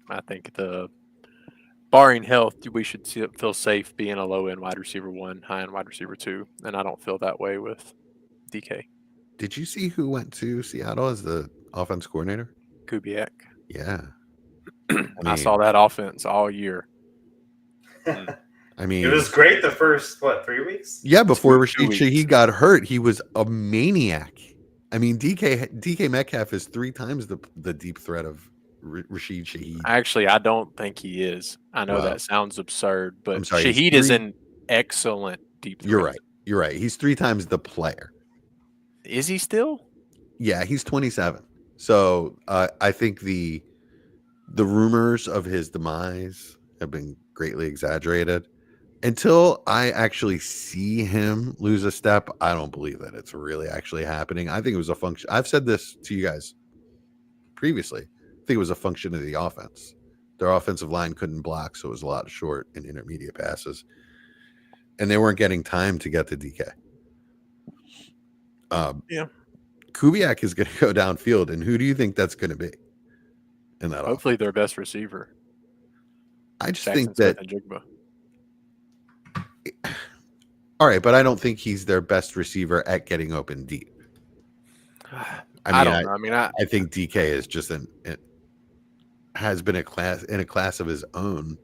I think barring health, we should feel safe being a low end wide receiver 1, high end wide receiver 2. And I don't feel that way with DK. Did you see who went to Seattle as the offense coordinator? Kubiak. Yeah. I saw that offense all year. I mean, It was great the first, 3 weeks? yeah, before Two Rashid weeks. Shaheed got hurt, he was a maniac. I mean, DK Metcalf is 3 times the deep threat of Rashid Shaheed. Actually, I don't think he is. I know Well, that sounds absurd, but I'm sorry, he's Shaheed is 3 an excellent deep threat. You're right. You're right. He's 3 times the player. Is he still? Yeah, he's 27. So I think the rumors of his demise have been greatly exaggerated. Until I actually see him lose a step, I don't believe that it's really actually happening. I think it was a function. I've said this to you guys previously. I think it was a function of the offense. Their offensive line couldn't block, so it was a lot of short and intermediate passes. And they weren't getting time to get to DK. Yeah. Kubiak is going to go downfield, and who do you think that's going to be in that Hopefully their best receiver. I just Jackson think that Smith and Jigba. all right, but I don't think he's their best receiver at getting open deep. I don't know. I mean, I think DK is just has been in a class of his own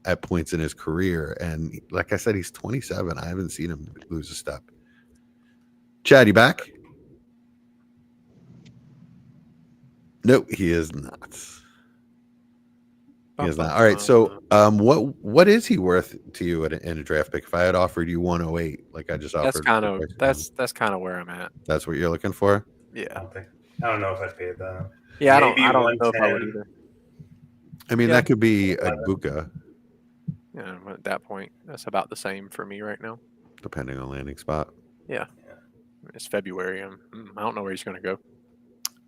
at points in his career, and like I said, he's 27. I haven't seen him lose a step. Chad, you back? No, he is not. He is not. All right. So, what is he worth to you in a draft pick? If I had offered you 108, like I just offered, that's kind of where I'm at. That's what you're looking for. Yeah. I don't know if I'd pay that. Yeah, Maybe I don't know if I would 110. either. I mean, Yeah. that could be a Buka, Yeah, at that point, that's about the same for me right now. depending on landing spot. It's February. I don't know where he's going to go.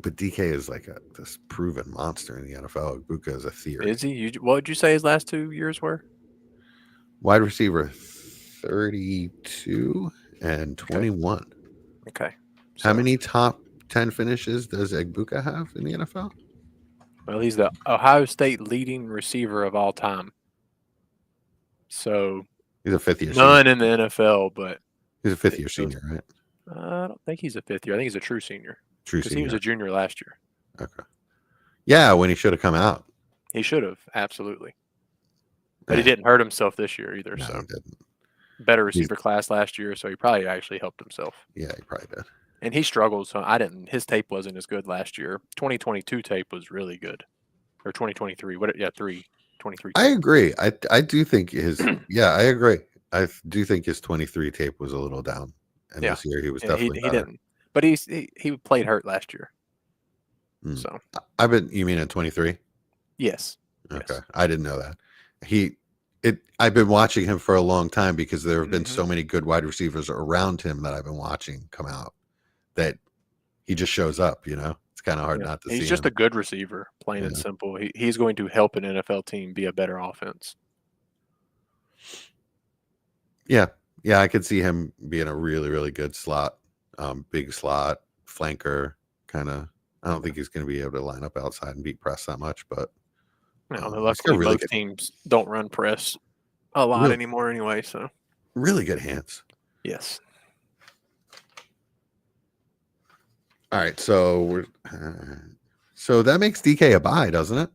But DK is like this proven monster in the NFL. Buka is a theory. Is he? What would you say his last 2 years were? Wide receiver 32 and 21. Okay. How many top 10 finishes does Egbuka have in the NFL? Well, he's the Ohio State leading receiver of all time. So He's a 5th year none senior. in the NFL, but He's a 5th year senior, right? I don't think he's a 5th year. I think he's a true senior True because he senior. was a junior last year. Okay. Yeah, when he should have come out. He should have, absolutely. But he didn't hurt himself this year either. No, So he didn't. better receiver class last year, so he probably actually helped himself. Yeah, he probably did. And he struggled, so his tape wasn't as good last year. 2022 tape was really good. Or 2023. 2023. I agree. I do think I agree. I do think his 23 tape was a little down. And this year he was Yeah, definitely he better. didn't. But he played hurt last year. Hmm. So You mean at 23? yes. Okay. Yes. I didn't know that. I've been watching him for a long time because there have been Mm-hmm. so many good wide receivers around him that I've been watching come out that he just shows up, It's kind of hard not to see He's just him. a good receiver, plain and Yeah. simple. He's going to help an NFL team be a better offense. Yeah, I could see him being a really, really good slot, big slot, flanker, kind of. I don't think he's going to be able to line up outside and beat press that much, but Now, he's got luckily, really most good- teams don't run press a lot Really? anymore anyway. So Really good hands. yes. All right, so so that makes DK a buy, doesn't it?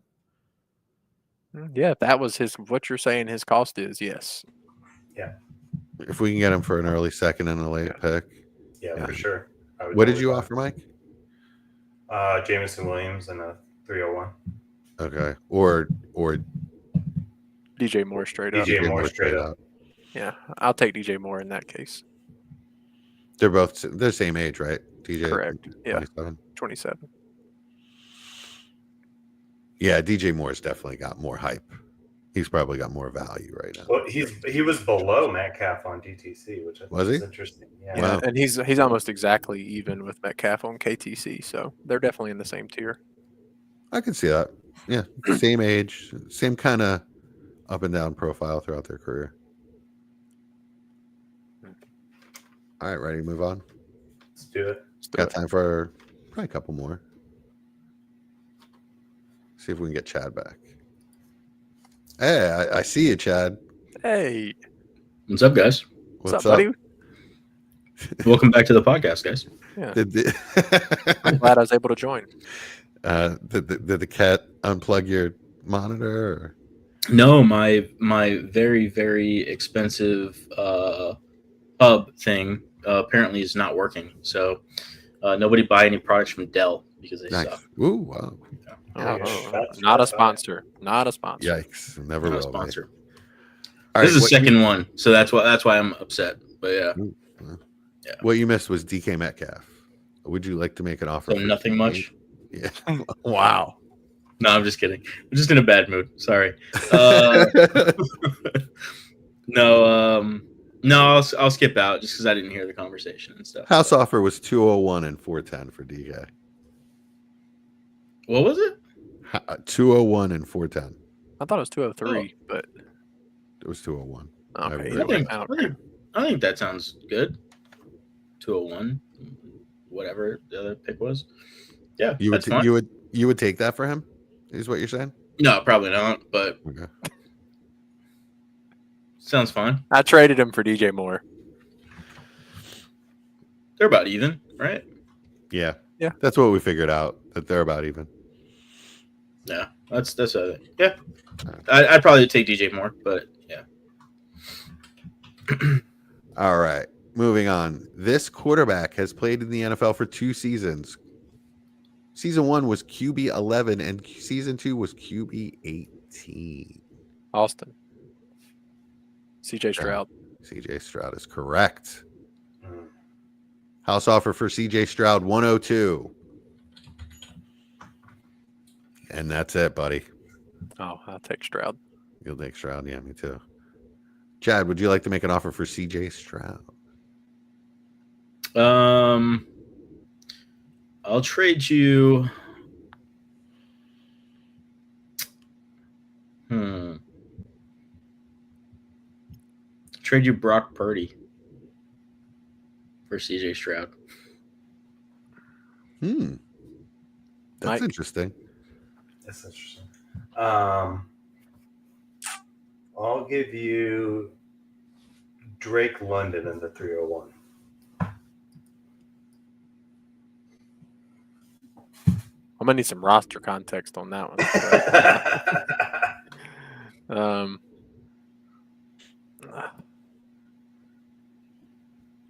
Yeah, if that was what you're saying his cost is, yes. If we can get him for an early second and a late pick. Yeah, Yeah. for sure. What did you offer, Mike? Jameson Williams and a 301. Okay, or DJ Moore straight up. DJ Moore straight up. Yeah, I'll take DJ Moore in that case. They're the same age, right? DJ, Correct. Yeah, 27. 27. Yeah, DJ Moore's definitely got more hype. He's probably got more value right now. Well, he was below Metcalf on DTC, which I Was think he? is interesting. Yeah. Yeah, Wow. and he's almost exactly even with Metcalf on KTC, so they're definitely in the same tier. I can see that. Yeah, same age, same kind of up and down profile throughout their career. All right, ready to move on? Let's do it. Let's do Got it. time for probably a couple more. See if we can get Chad back. Hey, I see you, Chad. Hey, What's up, guys? what's up, buddy? Welcome back to the podcast, guys. Yeah, Did I'm glad I was able to join. did the cat unplug your monitor? Or? No, my very, very expensive hub thing apparently is not working. So nobody buy any products from Dell because they Nice. suck. Ooh, wow. Not a sponsor. Not a sponsor. Yikes. Never Not a will. Be. sponsor. All This is the what second one, so that's why I'm upset. But yeah, What you missed was DK Metcalf. Would you like to make an offer? so for nothing DK? much. Yeah. Wow. No, I'm just kidding. I'm just in a bad mood. Sorry. No, I'll skip out just because I didn't hear the conversation and stuff. House offer was 201 and 410 for DK. What was it? 201 and 410. I thought it was 203, but It was 201. okay. I either way, I think that sounds good. 201, whatever the other pick was. Yeah, You that's would fine. you would take that for him? Is what you're saying? No, probably not, but Okay. sounds fine. I traded him for DJ Moore. They're about even, right? Yeah. Yeah. That's what we figured out, that they're about even. Yeah, that's yeah. I'd probably take DJ Moore, but yeah. All right. Moving on. This quarterback has played in the NFL for 2 seasons. Season 1 was QB 11 and season 2 was QB 18. Austin. CJ Stroud. CJ Stroud is correct. Mm. House offer for CJ Stroud 102. And that's it, buddy. Oh, I'll take Stroud. You'll take Stroud. Yeah, me too. Chad, would you like to make an offer for CJ Stroud? I'll trade you. Trade you Brock Purdy for CJ Stroud. That's Mike? interesting. That's interesting. I'll give you Drake London in the 301. I'm gonna need some roster context on that one.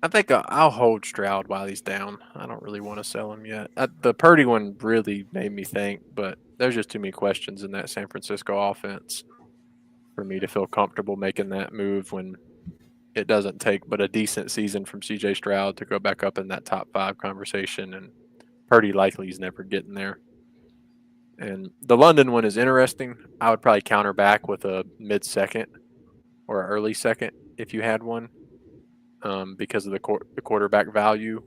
I think I'll hold Stroud while he's down. I don't really want to sell him yet. The Purdy one really made me think, but there's just too many questions in that San Francisco offense for me to feel comfortable making that move when it doesn't take but a decent season from CJ Stroud to go back up in that top 5 conversation, and Purdy likely is never getting there. And the London one is interesting. I would probably counter back with a mid-second or an early second if you had one. Because of the quarterback value.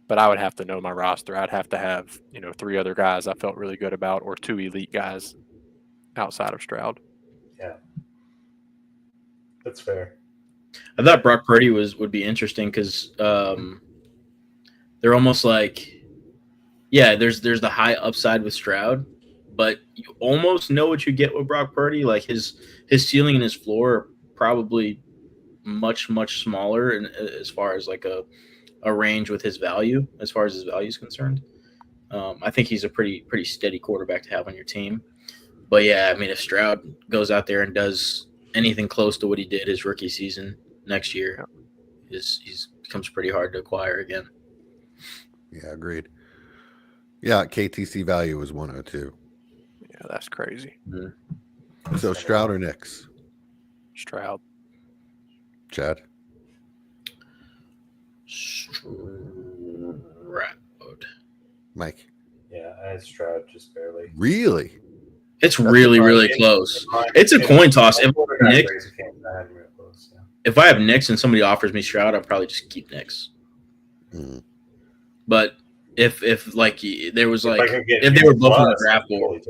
But I would have to know my roster. I'd have to have, 3 other guys I felt really good about, or 2 elite guys outside of Stroud. Yeah. That's fair. I thought Brock Purdy would be interesting because they're almost like, yeah, there's the high upside with Stroud, but you almost know what you get with Brock Purdy. Like his ceiling and his floor are probably much smaller, and as far as like a range with his value, as far as his value is concerned. I think he's a pretty steady quarterback to have on your team. But yeah, I mean, if Stroud goes out there and does anything close to what he did his rookie season next year, he's becomes pretty hard to acquire again. Yeah, agreed. Yeah, KTC value was 102. Yeah, that's crazy. Mm-hmm. So Stroud or Knicks? Stroud. Chad? Stroud. Mike? Yeah, I had Stroud just barely. Really? It's really close. It's a coin toss. If I have Knicks and somebody offers me Stroud, I'll probably just keep Knicks. Mm. But if like there was like if they were both on the draft board,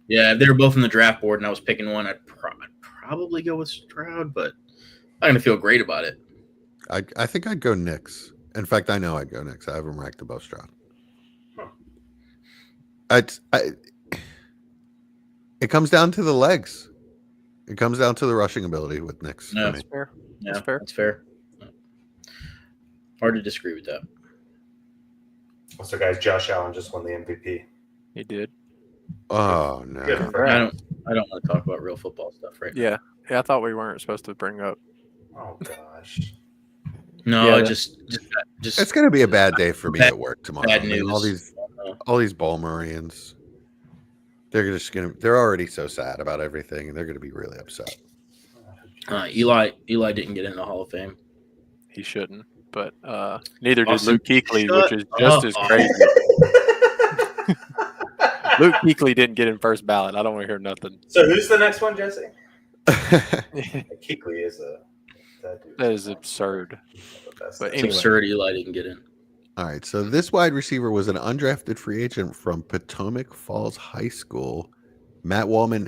if they were both on the draft board and I was picking one, I'd probably go with Stroud. But I'm gonna feel great about it. I think I'd go Knicks. In fact, I know I'd go Knicks. I have them ranked above Stroud. It comes down to the legs. It comes down to the rushing ability with Knicks. No, That's fair. Yeah, That's fair. That's fair. Hard to disagree with that. Also, guys, Josh Allen just won the MVP. He did. Oh no! Good for I him. don't want to talk about real football stuff right now. Yeah. I thought we weren't supposed to bring up. Oh gosh. No, Yeah, I just It's going to be a bad day for me Bad- at work tomorrow. bad I mean, news. all these Balmorians, they're already so sad about everything, and they're going to be really upset. Eli didn't get in the Hall of Fame. He shouldn't. But neither did Austin, Luke Kuechly, shut which is just up. as crazy. Luke Kuechly didn't get in first ballot. I don't want to hear nothing. So who's the next one, Jesse? Kuechly is That is absurd. But It's anyway. absurd Eli didn't get in. All right, so this wide receiver was an undrafted free agent from Potomac Falls High School. Matt Waldman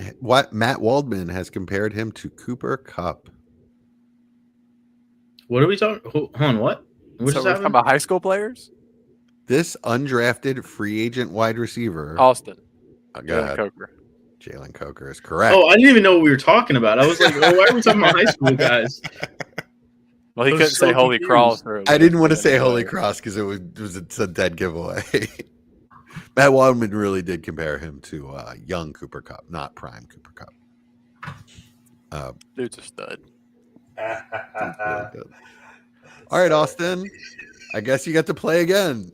has compared him to Cooper Kupp. What are we talking? Hold on, what? What So just we're talking happened? about high school players? This undrafted free agent wide receiver. Austin. Go Jalen ahead. Coker. Jalen Coker is correct. Oh, I didn't even know what we were talking about. I was like, oh, why are we talking about high school guys? Well, he I was couldn't so say Holy confused. Cross. Or I didn't want to say anyway. Holy Cross because it's a dead giveaway. Matt Waldman really did compare him to young Cooper Kupp, not prime Cooper Kupp. Dude's a stud. He's really good. All right, Austin. I guess you get to play again.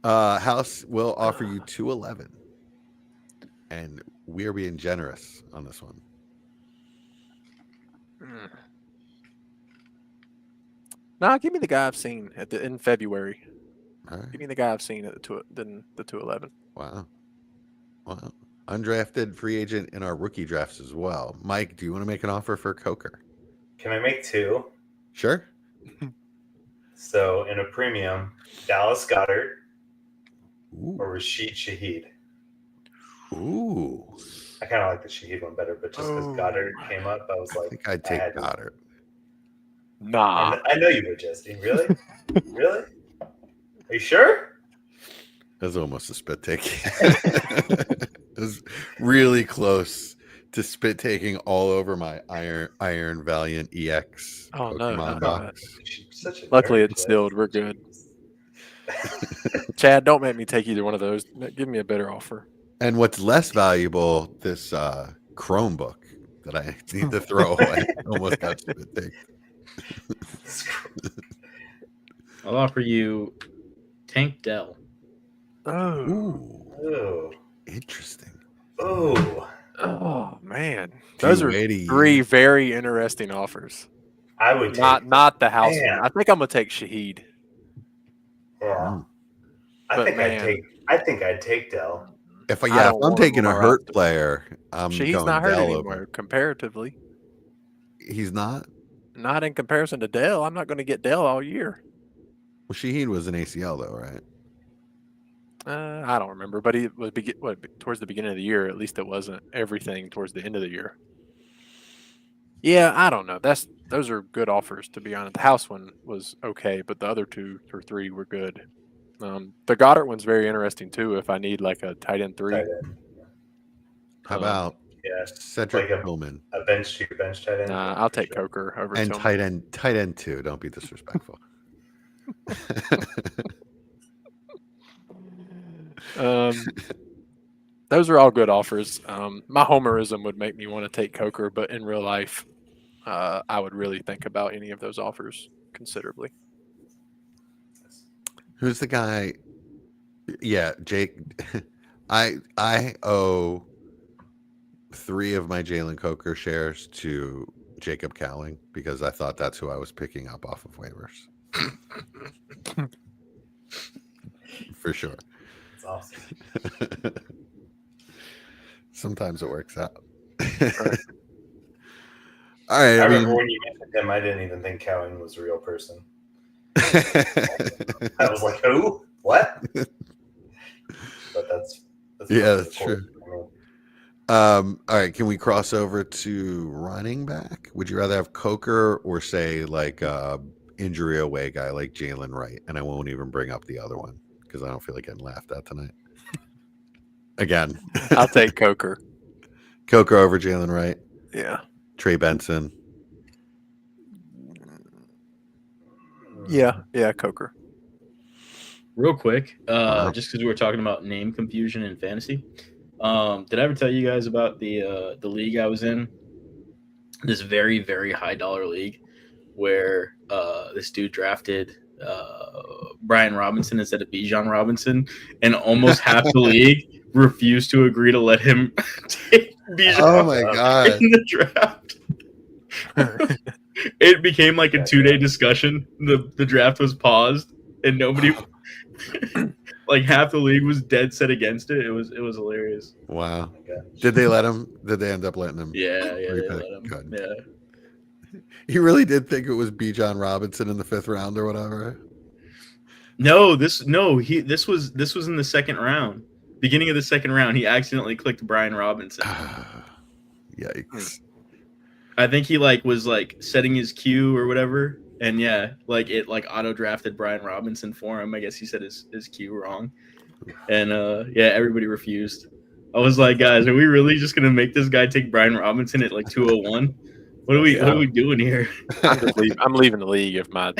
House will offer you 211, and we are being generous on this one. Nah, give me the guy I've seen in February. All right. Give me the guy I've seen at the 211. Wow. Undrafted free agent in our rookie drafts as well. Mike, do you want to make an offer for Coker? Can I make two? Sure. So in a premium, Dallas Goedert Ooh. or Rashid Shaheed. Ooh. I kind of like the Shaheed one better, but just because Goddard came up, I was I like, think I'd take had to. Goddard. Nah. I know you would, Jesse. Really? Really? Are you sure? That was almost a spit take. It was really close to spit taking all over my Iron Valiant EX Oh, no, Pokemon not box. Such a Luckily, nerd, it's sealed. We're good. Chad, don't make me take either one of those. Give me a better offer. And what's less valuable, this Chromebook that I need to throw away. Almost got spit take. I'll offer you Tank Dell. Oh, Ooh, Oh, interesting. oh, man. Those are 280. three very interesting offers. I would take, Not the house Man. one. I think I'm gonna take Shaheed. yeah. But I think I'd take Dell. If I I'm don't want him taking on a my hurt roster. player, I'm Shaheed's going not hurt Dell anymore over. comparatively. He's not. Not in comparison to Dell. I'm not going to get Dell all year. Well, Shaheen was an ACL though, right? I don't remember, but he was towards the beginning of the year. At least it wasn't everything towards the end of the year. Yeah, I don't know. Those are good offers, to be honest. The house one was okay, but the other two or three were good. The Goddard one's very interesting too. If I need like a tight end 3, Tight end. How about Yeah, Cedric like Tillman a bench tight end. nah, I'll take Coker over and Tillman. tight end 2? Don't be disrespectful. Those are all good offers. My homerism would make me want to take Coker, but in real life, I would really think about any of those offers considerably. Who's the guy? Yeah, Jake. I owe 3 of my Jalen Coker shares to Jacob Cowling because I thought that's who I was picking up off of waivers. For sure. That's awesome. Sometimes it works out. Right. All right. I I remember mean, when you mentioned him, I didn't even think Cowan was a real person. I was like, who? What? But that's yeah, that's true. All right, can we cross over to running back? Would you rather have Coker or say like injury away guy like Jalen Wright? And I won't even bring up the other one because I don't feel like getting laughed at tonight. Again, I'll take Coker. Coker over Jalen Wright. Yeah. Trey Benson. Yeah, Coker. Real quick, just because we were talking about name confusion in fantasy, did I ever tell you guys about the league I was in? This very, very high dollar league where this dude drafted Brian Robinson instead of Bijan Robinson, and almost half the league refused to agree to let him take Bijan Oh my god! in the draft. It became like a 2-day discussion. The draft was paused, and nobody, like half the league, was dead set against it. It was hilarious. Wow. Did they let him? Did they end up letting him? Yeah, they repick? let him. Good. Yeah. You really did think it was Bijan Robinson in the 5th round or whatever? This was in the second round. Beginning of the second round, he accidentally clicked Brian Robinson. Yikes. I think he was setting his queue or whatever, and it auto drafted Brian Robinson for him. I guess he said his queue wrong, and everybody refused. I was like, guys, are we really just gonna make this guy take Brian Robinson at 201? What are we doing here? I'm leaving the league if my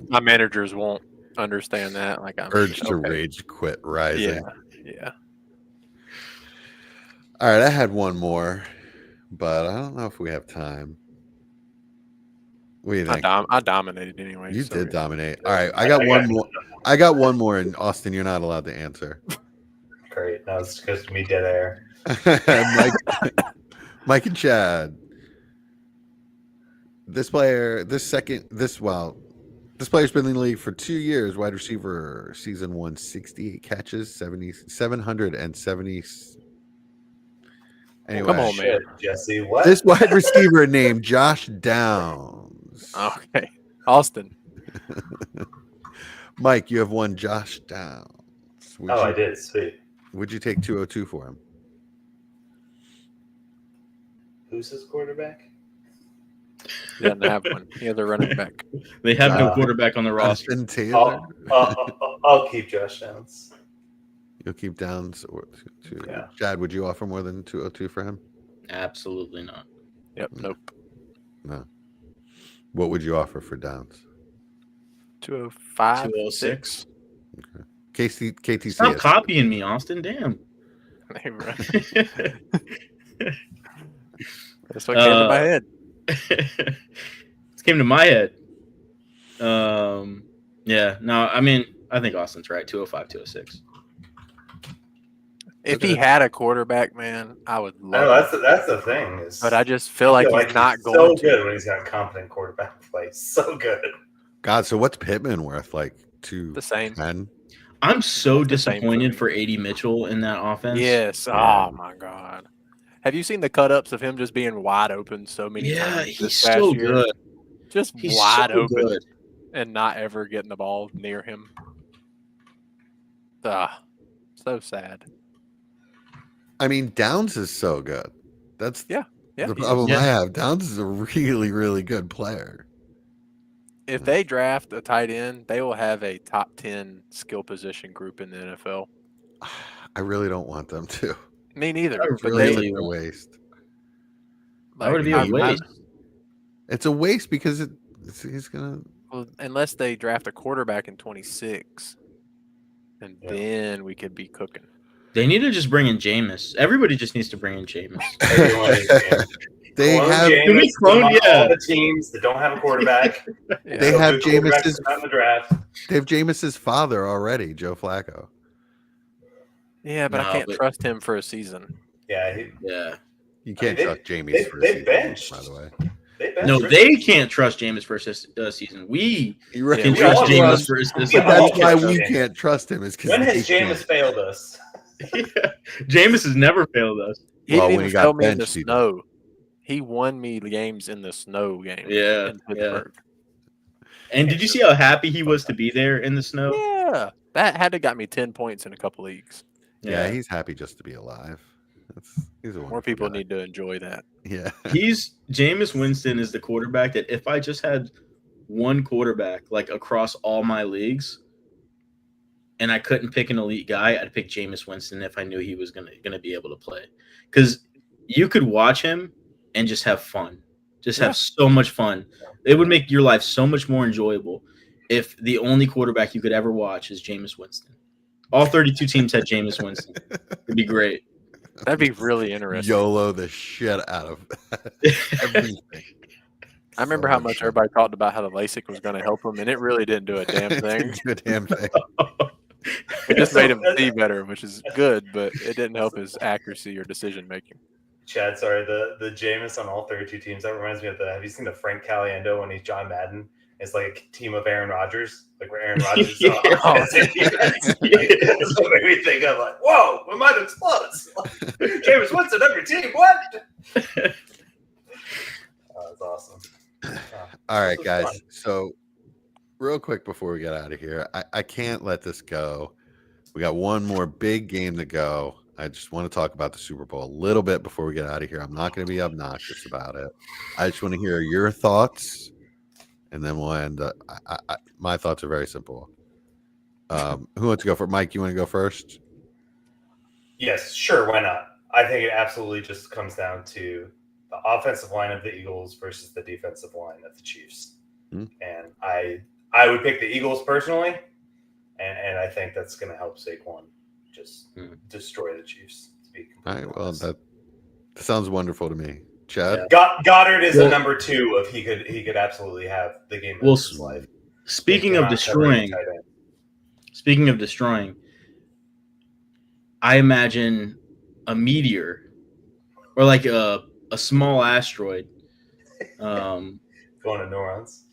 my managers won't understand that. Like I'm urge to rage quit rising. Yeah. All right, I had one more, but I don't know if we have time. What do you think? I dominated anyway. You did dominate. All right, I got one more, and Austin, you're not allowed to answer. Great. Now it's just me dead air. Mike and Chad. This player's been in the league for 2 years. Wide receiver, season 1, 68 catches, 770. Anyway, come on, man. Jesse. What? This wide receiver named Josh Downs. Okay, Austin. Mike, you have one Josh Downs. I did. Sweet. Would you take 202 for him? Who's his quarterback? He doesn't have one. He has a running back. They have no quarterback on the roster. Justin Taylor. I'll keep Josh Downs. You'll keep Downs or two. Yeah. Chad, would you offer more than 202 for him? Absolutely not. Yep. Nope. No. What would you offer for Downs? 205. 206. Okay. KTC. Stop copying me, Austin. Damn. That's what came to my head. It came to my head. Yeah. No, I mean, I think Austin's right. 205, 206. If he had a quarterback, man, I would love. No, that's the thing. But I just feel like he's not so going. Good when he's got a competent quarterback play. So good. God, so what's Pittman worth? Like the same. 10? I'm so disappointed for AD Mitchell in that offense. Yes. Oh my God. Have you seen the cut ups of him just being wide open so many times? Yeah, he's so good. Just he's wide so open good. And not ever getting the ball near him. So sad. I mean, Downs is so good. That's yeah. the problem I have. Downs is a really, really good player. if they draft a tight end, they will have a top 10 skill position group in the NFL. I really don't want them to. Me neither. I But really It's they, like a waste. Why would it be a waste? It's a waste because he's gonna. well, unless they draft a quarterback in 26, and then we could be cooking. They need to just bring in Jameis. Everybody just needs to bring in Jameis. Everyone is Jameis. They Clone have Jameis, Can we clone- among yeah. all the teams that don't have a quarterback. Yeah. They So have good quarterbacks Jameis's- not in the draft. they have Jameis's father already, Joe Flacco. Yeah, but No, I can't but- trust him for a season. Yeah, Yeah. You can't they- trust Jameis they- for a they season, benched. by the way. they benched No, Richard. they can't trust Jameis for a season. We You right. can we trust all Jameis trust- for a we season. all That's why trust we Jameis. can't trust him. Is because When has Jameis failed us? Jameis has never failed us. He Well, didn't when even he got fail me in the benched, he did. snow. He won me games in the snow game. Yeah, in Pittsburgh. And did you see how happy he was to be there in the snow? Yeah, that had to got me 10 points in a couple leagues. Yeah, he's happy just to be alive. He's a More wonderful people guy. need to enjoy that. Yeah. Jameis Winston is the quarterback that if I just had one quarterback like across all my leagues and I couldn't pick an elite guy, I'd pick Jameis Winston if I knew he was gonna be able to play. Because you could watch him and just have fun. Just have so much fun. It would make your life so much more enjoyable if the only quarterback you could ever watch is Jameis Winston. All 32 teams had Jameis Winston. It'd be great. That'd be really interesting. YOLO the shit out of everything. I remember how much everybody talked about how the LASIK was going to help him, and it really didn't do a damn thing. Didn't do a damn thing. It just made him see better, which is good, but it didn't help his accuracy or decision making. Chad, sorry, the Jameis on all 32 teams. That reminds me of have you seen the Frank Caliendo when he's John Madden? It's like a team of Aaron Rodgers, like where Aaron Rodgers is on offense and defense. So it made me think of like, whoa, my mind explodes. Jameis Winston, every team, what? That's awesome. All right, was guys. fun. So, real quick before we get out of here, I can't let this go. We got one more big game to go. I just want to talk about the Super Bowl a little bit before we get out of here. I'm not going to be obnoxious about it. I just want to hear your thoughts, and then we'll end. My thoughts are very simple. Who wants to go first? Mike, you want to go first? Yes, sure, why not? I think it absolutely just comes down to the offensive line of the Eagles versus the defensive line of the Chiefs. Hmm. And I would pick the Eagles personally, and I think that's going to help Saquon just destroy the Chiefs. To be All right. Well, honest. that sounds wonderful to me. Chad? Goddard is Well- a number 2 if he could absolutely have the game of Well, his life. Speaking They of cannot cover any destroying, tight end. I imagine a meteor or like a small asteroid. Going to New Orleans.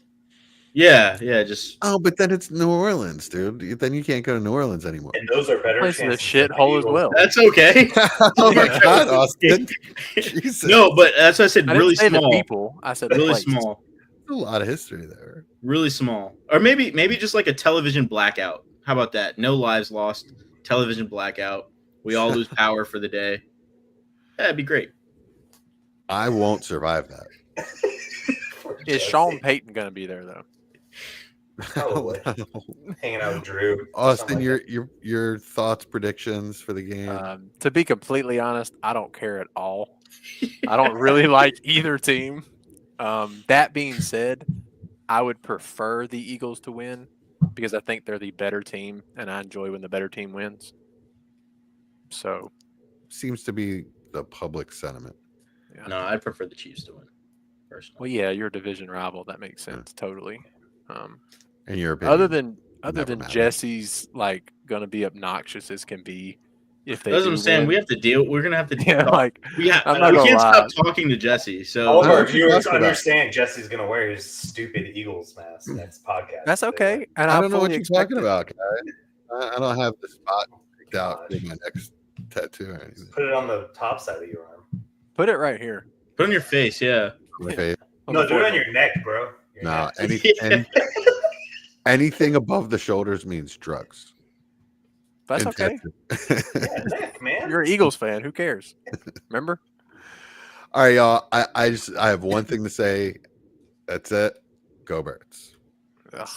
Yeah, just Oh, but then it's New Orleans, dude. Then you can't go to New Orleans anymore. And those are better Place is a chances. than the shithole as Eagles. well. that's okay. Oh my Yeah. God, Austin! Jesus, No, but that's what I said. I didn't Really say the small. people. I said the Really place. small. a lot of history there. Really small. Or maybe just like a television blackout. How about that? No lives lost. Television blackout. We all lose power for the day. Yeah, that'd be great. I won't survive that. Is Sean Payton going to be there, though? Probably. Hanging out with Drew. Austin, Something like your thoughts, predictions for the game? To be completely honest, I don't care at all. I don't really like either team. That being said, I would prefer the Eagles to win because I think they're the better team, and I enjoy when the better team wins. So, Seems to be the public sentiment. yeah. No, I'd prefer the Chiefs to win. Personally. Well, yeah, you're a division rival. That makes sense totally. In your opinion, Other than never matters. Jesse's like going to be obnoxious as can be, if they That's what do I'm saying. win. We have to deal. We're gonna have to deal. Yeah, like we I'm not we gonna can't lie. stop talking to Jesse. So All of What our are you viewers talking about? understand Jesse's going to wear his stupid Eagles mask next podcast. that's okay. And I don't know what fully you're expect talking it. about, guy. I don't have the spot picked out for Gosh. my next tattoo or anything. Put it on the top side of your arm. Put it right here. put on your face. Yeah. My face. No, the do it on forehead. your neck, bro. Your No, neck. anything above the shoulders means drugs. That's And okay. tattoo. Yeah, neck, man. You're an Eagles fan. Who cares? Remember? All right, y'all. I have one thing to say. That's it. Go Birds. Ugh.